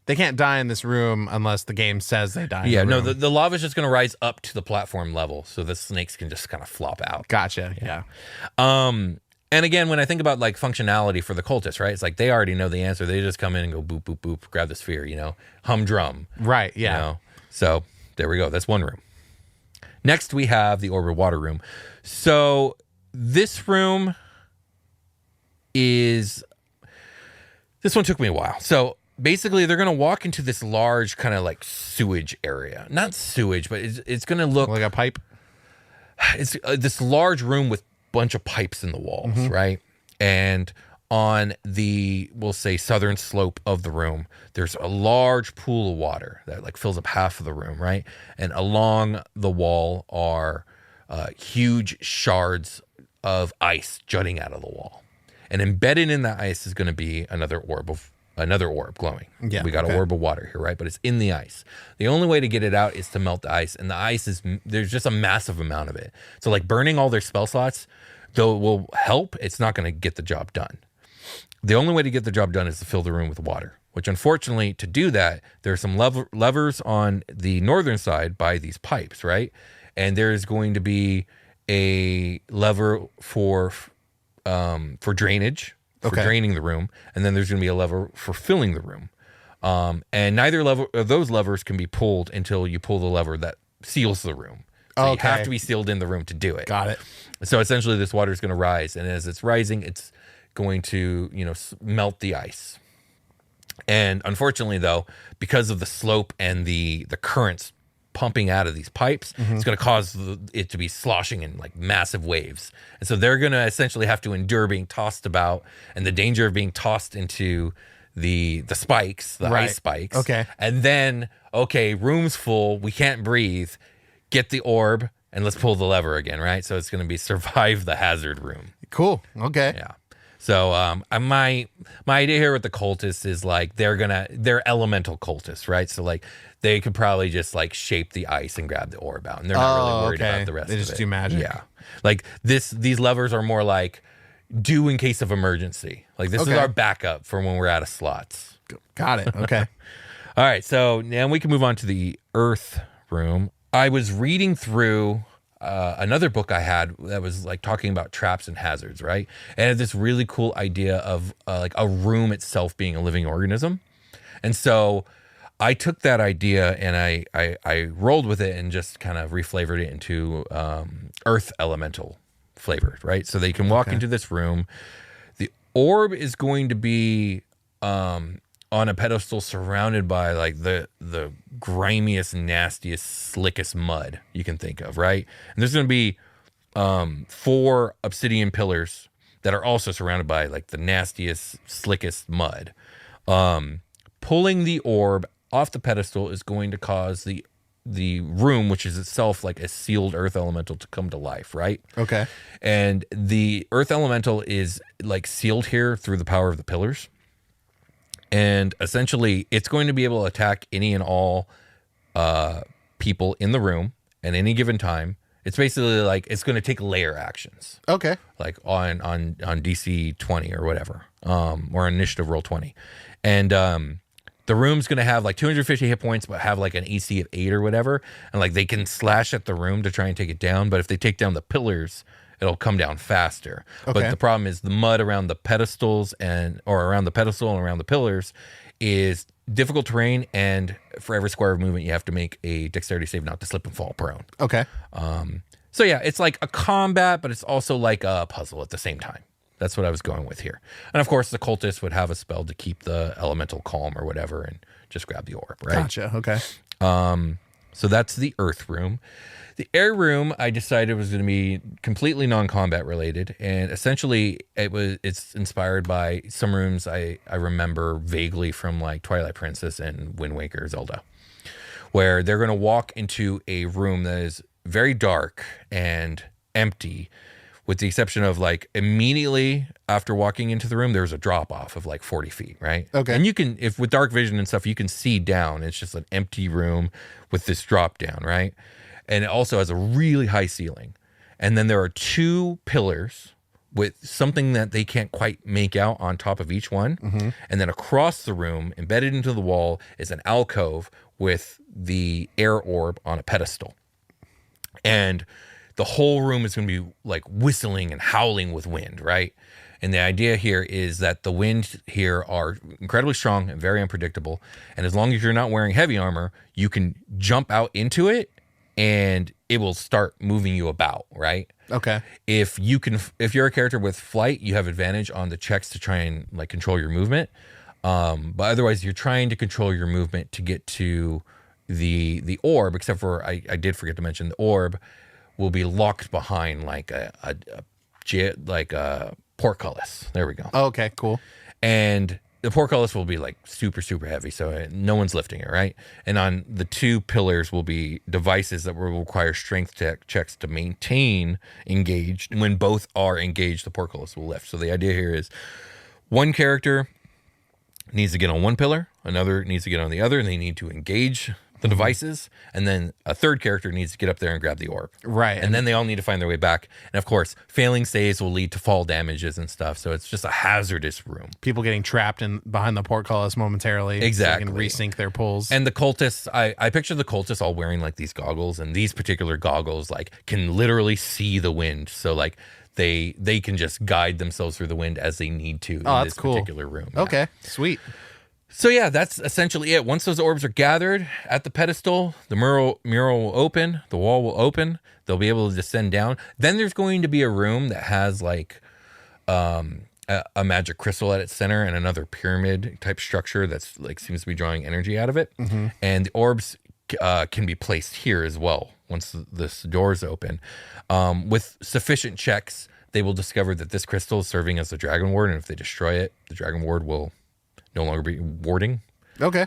die in this room unless the game says they die. Yeah, in the no, room. the lava's just going to rise up to the platform level, so the snakes can just kind of flop out. Gotcha. Yeah. And again, when I think about like functionality for the cultists, right? It's like they already know the answer. They just come in and go boop, boop, boop, grab the sphere, humdrum. Right, yeah. So there we go. That's one room. Next, we have the orb of water room. So this room this one took me a while. So basically, they're going to walk into this large kind of like sewage area. Not sewage, but it's going to look like a pipe. It's this large room with bunch of pipes in the walls, right? And on we'll say southern slope of the room, there's a large pool of water that like fills up half of the room, right? And along the wall are huge shards of ice jutting out of the wall. And embedded in that ice is going to be another orb glowing. Yeah, we got an orb of water here, right? But it's in the ice. The only way to get it out is to melt the ice, and the ice there's just a massive amount of it. So like burning all their spell slots, though it will help, it's not going to get the job done. The only way to get the job done is to fill the room with water, which unfortunately, to do that, there are some levers on the northern side by these pipes, right? And there's going to be a lever for drainage, for draining the room, and then there's going to be a lever for filling the room. And neither lever of those levers can be pulled until you pull the lever that seals the room. So you have to be sealed in the room to do it. Got it. So essentially this water is going to rise, and as it's rising, it's going to, melt the ice. And unfortunately, though, because of the slope and the currents pumping out of these pipes, it's going to cause it to be sloshing in like massive waves. And so they're going to essentially have to endure being tossed about and the danger of being tossed into the spikes, the ice spikes. Okay. And then, room's full, we can't breathe, get the orb, and let's pull the lever again, right? So it's going to be survive the hazard room. Cool. Okay. Yeah. So my idea here with the cultists is like they're elemental cultists, right? So like they could probably just like shape the ice and grab the orb out, and they're not really worried about the rest of it. They just do magic. Yeah. Like these levers are more like do in case of emergency. Like this is our backup for when we're out of slots. Got it. Okay. All right. So now we can move on to the Earth room. I was reading through another book I had that was like talking about traps and hazards, right? And it had this really cool idea of like a room itself being a living organism. And so I took that idea and I rolled with it and just kind of reflavored it into earth elemental flavor, right? So they can walk into this room. The orb is going to be on a pedestal surrounded by like the grimiest, nastiest, slickest mud you can think of, right? And there's going to be 4 obsidian pillars that are also surrounded by like the nastiest, slickest mud. Pulling the orb off the pedestal is going to cause the room, which is itself like a sealed earth elemental, to come to life, right? Okay. And the earth elemental is like sealed here through the power of the pillars. And essentially, it's going to be able to attack any and all people in the room at any given time. It's basically like it's going to take layer actions. Okay. Like on DC 20 or whatever, or initiative roll 20. And the room's going to have like 250 hit points, but have like an AC of 8 or whatever. And like they can slash at the room to try and take it down. But if they take down the pillars, it'll come down faster. Okay. But the problem is the mud around the pedestals or around the pedestal and around the pillars is difficult terrain, and for every square of movement you have to make a dexterity save not to slip and fall prone. Okay. So yeah, it's like a combat, but it's also like a puzzle at the same time. That's what I was going with here. And of course the cultist would have a spell to keep the elemental calm or whatever and just grab the orb, right? Gotcha. Okay. So that's the earth room. The air room, I decided was going to be completely non-combat related, and essentially it's inspired by some rooms I remember vaguely from like Twilight Princess and Wind Waker Zelda, where they're going to walk into a room that is very dark and empty, with the exception of like immediately after walking into the room, there's a drop off of like 40 feet, right? Okay. And you can, if with dark vision and stuff, you can see down. It's just an empty room with this drop down, right? And it also has a really high ceiling. And then there are 2 pillars with something that they can't quite make out on top of each one. Mm-hmm. And then across the room, embedded into the wall, is an alcove with the air orb on a pedestal. And the whole room is going to be like whistling and howling with wind, right? And the idea here is that the wind here are incredibly strong and very unpredictable. And as long as you're not wearing heavy armor, you can jump out into it and it will start moving you about, right? Okay. If you're a character with flight, you have advantage on the checks to try and like control your movement. But otherwise, you're trying to control your movement to get to the orb. Except for I did forget to mention the orb will be locked behind like a portcullis. There we go. Oh, okay. Cool. And the portcullis will be like super, super heavy, so no one's lifting it, right? And on the 2 pillars will be devices that will require strength checks to maintain engaged. And when both are engaged, the portcullis will lift. So the idea here is one character needs to get on one pillar, another needs to get on the other, and they need to engage the devices, and then a third character needs to get up there and grab the orb. Right. And then they all need to find their way back. And of course, failing saves will lead to fall damages and stuff. So it's just a hazardous room. People getting trapped behind the portcullis momentarily. Exactly. So they can resync their pulls. And the cultists, I picture the cultists all wearing like these goggles, and these particular goggles like can literally see the wind. So like they can just guide themselves through the wind as they need to in that's this cool. particular room. Yeah. Okay. Sweet. So yeah, that's essentially it. Once those orbs are gathered at the pedestal, the mural will open, the wall will open, they'll be able to descend down. Then there's going to be a room that has like a magic crystal at its center and another pyramid type structure that's like seems to be drawing energy out of it. And the orbs can be placed here as well once this doors open. With sufficient checks, they will discover that this crystal is serving as the dragon ward, and if they destroy it, the dragon ward will no longer be warding. Okay.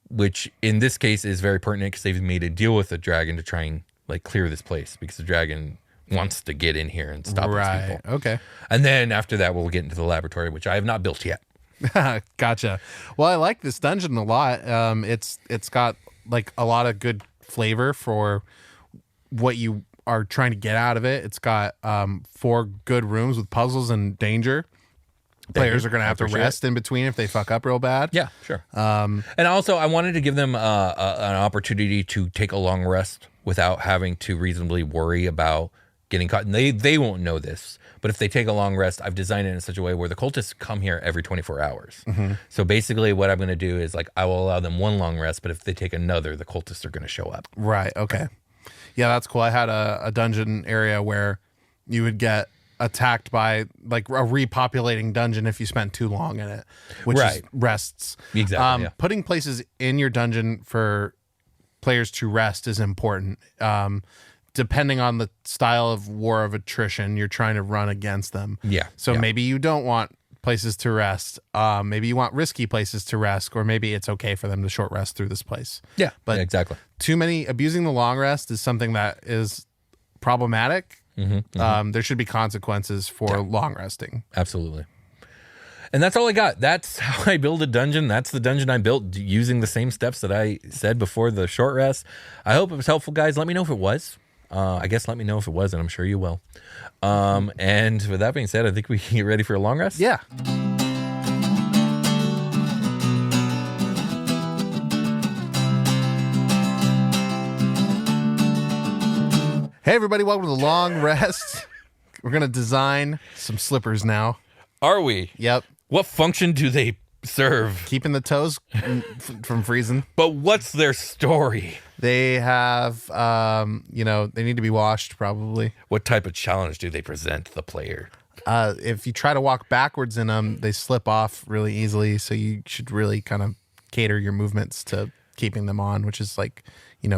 Which in this case is very pertinent because they've made a deal with the dragon to try and like clear this place because the dragon wants to get in here and stop these people. Okay. And then after that, we'll get into the laboratory, which I have not built yet. Gotcha. Well, I like this dungeon a lot. It's got like a lot of good flavor for what you are trying to get out of it. It's got 4 good rooms with puzzles and danger. Players are going to have to rest in between if they fuck up real bad. Yeah, sure. And also, I wanted to give them an opportunity to take a long rest without having to reasonably worry about getting caught. And they won't know this, but if they take a long rest, I've designed it in such a way where the cultists come here every 24 hours. So basically what I'm going to do is like I will allow them 1 long rest, but if they take another, the cultists are going to show up. Right. Okay. Yeah, that's cool. I had a dungeon area where you would get attacked by like a repopulating dungeon if you spent too long in it, which is rests. Exactly. Putting places in your dungeon for players to rest is important. Depending on the style of war of attrition you're trying to run against them. Yeah. So maybe you don't want places to rest. Maybe you want risky places to rest, or maybe it's okay for them to short rest through this place. Yeah, but exactly. Too many abusing the long rest is something that is problematic. There should be consequences for long resting. Absolutely. And that's all I got. That's how I build a dungeon. That's the dungeon I built using the same steps that I said before the short rest. I hope it was helpful, guys. Let me know if it was. I guess let me know if it was, and I'm sure you will. And with that being said, I think we can get ready for a long rest. Yeah. Hey, everybody. Welcome to the long rest. We're going to design some slippers now. Are we? Yep. What function do they serve? Keeping the toes from freezing. But what's their story? They have, they need to be washed probably. What type of challenge do they present to the player? If you try to walk backwards in them, they slip off really easily. So you should really kind of cater your movements to keeping them on, which is like,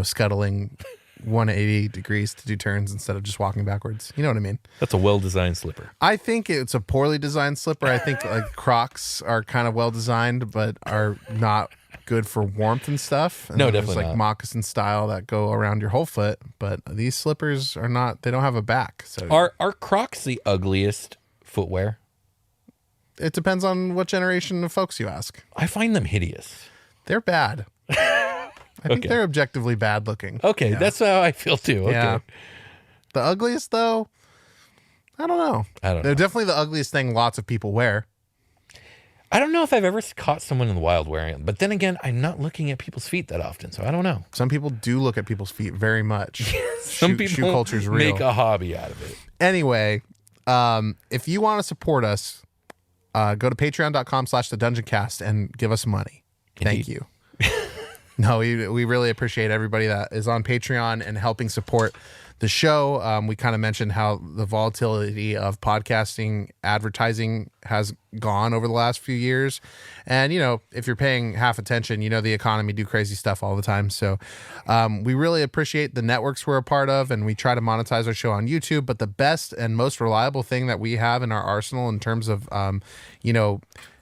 scuttling 180 degrees to do turns instead of just walking backwards. You know what I mean? That's a well-designed slipper. I think it's a poorly designed slipper. I think like Crocs are kind of well designed, but are not good for warmth and stuff. And no, there's definitely like not. moccasin style that go around your whole foot, but these slippers are not. They don't have a back. So Are Crocs the ugliest footwear? it depends on what generation of folks you ask. I find them hideous. They're bad. I think they're objectively bad looking. Okay, Yeah. that's how I feel too. Okay. Yeah. The ugliest though, I don't know. They're definitely the ugliest thing lots of people wear. I don't know if I've ever caught someone in the wild wearing it, but then again, I'm not looking at people's feet that often, so I don't know. Some people do look at people's feet very much. Some shoe people culture's real. make a hobby out of it. Anyway, if you want to support us, go to patreon.com/the Dungeoncast and give us money. Thank you. No, we really appreciate everybody that is on Patreon and helping support the show. We kind of mentioned how the volatility of podcasting advertising has gone over the last few years. And, if you're paying half attention, the economy do crazy stuff all the time. So we really appreciate the networks we're a part of, and we try to monetize our show on YouTube. But the best and most reliable thing that we have in our arsenal in terms of,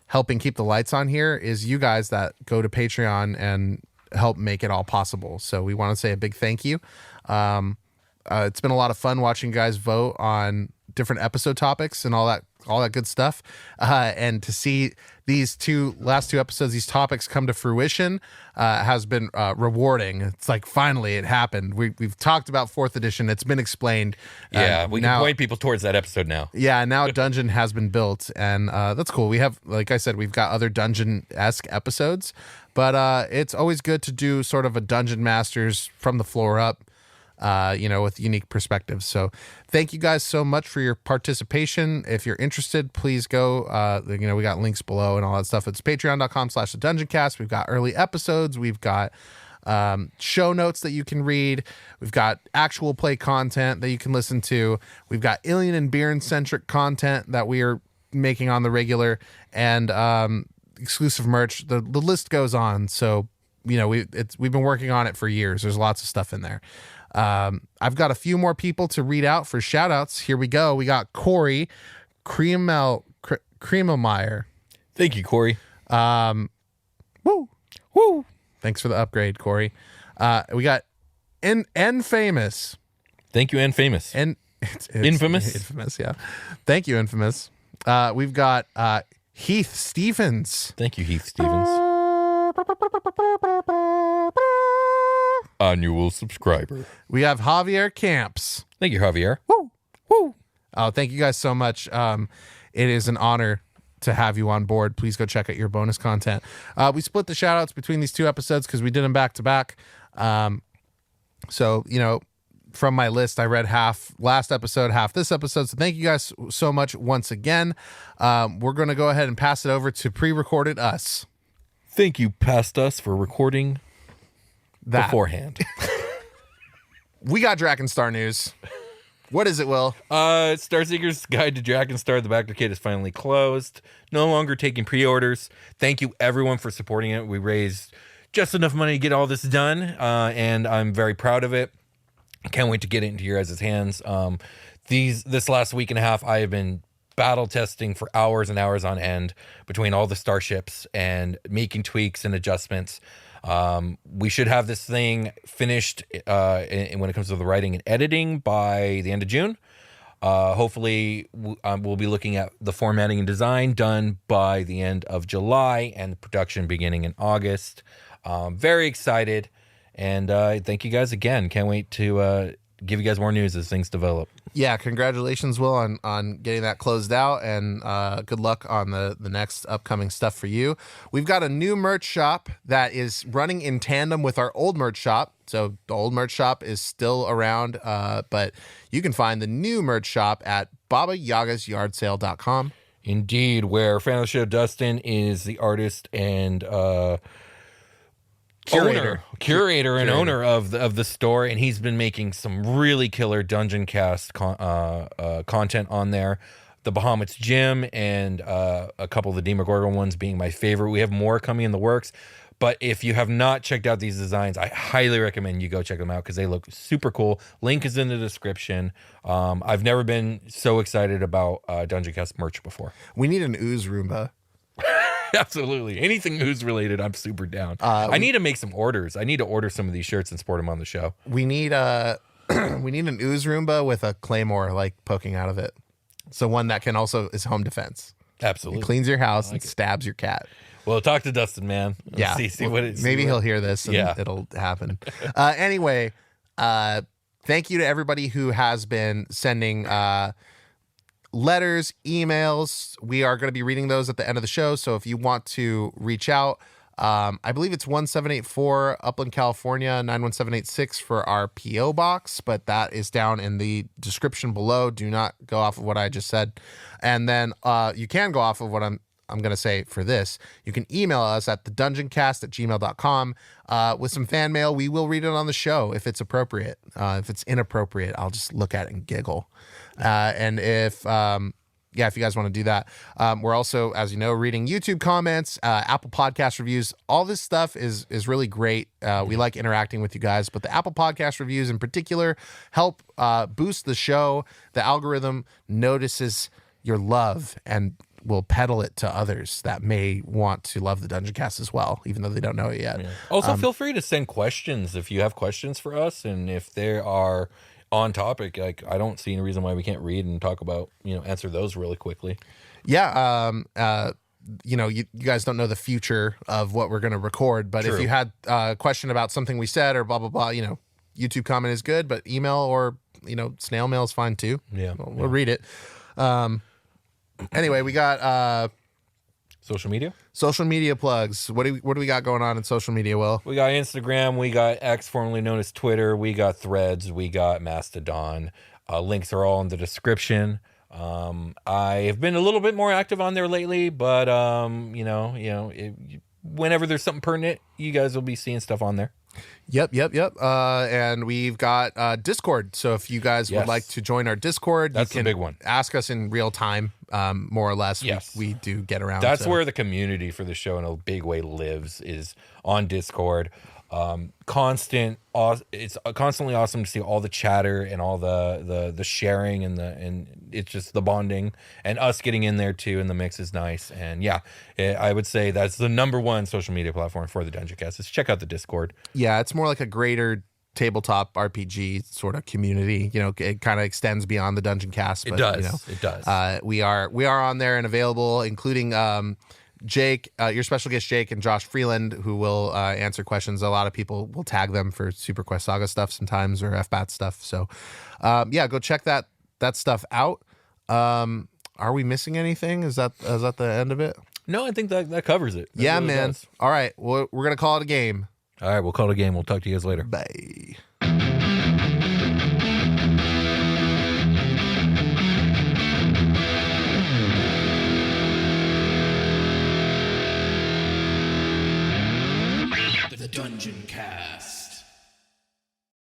helping keep the lights on here is you guys that go to Patreon and help make it all possible. So we want to say a big thank you. It's been a lot of fun watching you guys vote on different episode topics and all that good stuff. And to see these last two episodes, these topics come to fruition, has been rewarding. It's like, finally it happened. We've talked about 4th edition. It's been explained. Yeah, we can point people towards that episode now. Yeah, now a dungeon has been built, and that's cool. We have, like I said, we've got other dungeon-esque episodes, but it's always good to do sort of a Dungeon Masters from the floor up with unique perspectives. So thank you guys so much for your participation. If you're interested, please go, we got links below and all that stuff. It's patreon.com/thedungeoncast. We've got early episodes. We've got show notes that you can read. We've got actual play content that you can listen to. We've got Ilian and Beern centric content that we are making on the regular, and exclusive merch. The list goes on. So, we've been working on it for years. There's lots of stuff in there. I've got a few more people to read out for shout outs. Here we go. We got Corey Crememeyer. Thank you, Corey. Woo. Thanks for the upgrade, Corey. We got N Famous. Thank you, N Famous. It's Infamous? Infamous, yeah. Thank you, Infamous. We've got Heath Stevens. Thank you, Heath Stevens. Annual subscriber. We have Javier Camps. Thank you, Javier. Woo. Oh, thank you guys so much. It is an honor to have you on board. Please go check out your bonus content. We split the shout outs between these two episodes because we did them back to back. So, from my list, I read half last episode, half this episode. So thank you guys so much once again. We're going to go ahead and pass it over to pre-recorded us. Thank you, past us, for recording that beforehand. We got Drakenstar news. What is it, Will? Starseeker's Guide to Drakenstar, the backer kit is finally closed. No longer taking pre-orders. Thank you, everyone, for supporting it. We raised just enough money to get all this done, and I'm very proud of it. I can't wait to get it into your guys' hands. This last week and a half, I have been battle testing for hours and hours on end between all the starships and making tweaks and adjustments. We should have this thing finished when it comes to the writing and editing by the end of June. Hopefully, we'll be looking at the formatting and design done by the end of July and production beginning in August. Very excited. And thank you guys again. Can't wait to give you guys more news as things develop. Yeah, congratulations, Will, on getting that closed out, and good luck on the next upcoming stuff for you. We've got a new merch shop that is running in tandem with our old merch shop. So the old merch shop is still around, but you can find the new merch shop at babayagasyardsale.com. Indeed, where fan of the show Dustin is the artist and curator and owner of the store, and he's been making some really killer Dungeoncast content on there. The Bahamut's Gym and a couple of the Demogorgon ones being my favorite. We have more coming in the works, but if you have not checked out these designs, I highly recommend you go check them out because they look super cool. Link is in the description. I've never been so excited about Dungeoncast merch before. We need an ooze Roomba. Absolutely. Anything ooze related, I'm super down. I need to make some orders. I need to order some of these shirts and sport them on the show. We need we need an ooze Roomba with a claymore poking out of it. So one that can also is home defense. Absolutely. It cleans your house and stabs your cat. Well, talk to Dustin, man. Yeah. See what it's. Maybe he'll hear this and it'll happen. Anyway, thank you to everybody who has been sending letters, emails. We are going to be reading those at the end of the show. So if you want to reach out, I believe it's 1784 Upland, California, 91786 for our PO box, but that is down in the description below. Do not go off of what I just said. And then you can go off of what I'm going to say for this. You can email us at thedungeoncast@gmail.com with some fan mail. We will read it on the show if it's appropriate. If it's inappropriate, I'll just look at it and giggle. And if you guys want to do that, we're also, as you know, reading YouTube comments, Apple Podcast reviews. All this stuff is really great. We like interacting with you guys, but the Apple Podcast reviews in particular help boost the show. The algorithm notices your love and will peddle it to others that may want to love the Dungeoncast as well, even though they don't know it yet. Yeah. Also, feel free to send questions if you have questions for us, and if they are on topic, I don't see any reason why we can't read and talk about, answer those really quickly. Yeah. You guys don't know the future of what we're going to record, but True. If you had a question about something we said or blah, blah, blah, YouTube comment is good, but email or, snail mail is fine too. Yeah. We'll read it. Anyway, we got Social media? Social media plugs. What do we got going on in social media, Will? We got Instagram. We got X, formerly known as Twitter. We got Threads. We got Mastodon. Links are all in the description. I have been a little bit more active on there lately, but whenever there's something pertinent, you guys will be seeing stuff on there. Yep. And we've got Discord. So if you guys would like to join our Discord, that's you can the big one. Ask us in real time, more or less. Yes. We do get around. That's where the community for the show in a big way lives, is on Discord. It's constantly awesome to see all the chatter and all the sharing and it's just the bonding, and us getting in there too in the mix is nice. And I would say that's the number one social media platform for the Dungeoncast is check out the Discord. Yeah, it's more like a greater tabletop RPG sort of community. It kind of extends beyond the Dungeoncast. But, It does. We are on there and available, including Jake, your special guest Jake, and Josh Freeland, who will answer questions. A lot of people will tag them for Super Quest Saga stuff sometimes, or FBAT stuff. So go check that stuff out. Are we missing anything? Is that the end of it? No, I think that covers it. Yeah, really, man. Does. All right, well, we're gonna call it a game. All right, we'll call it a game. We'll talk to you guys later. Bye. The Dungeoncast.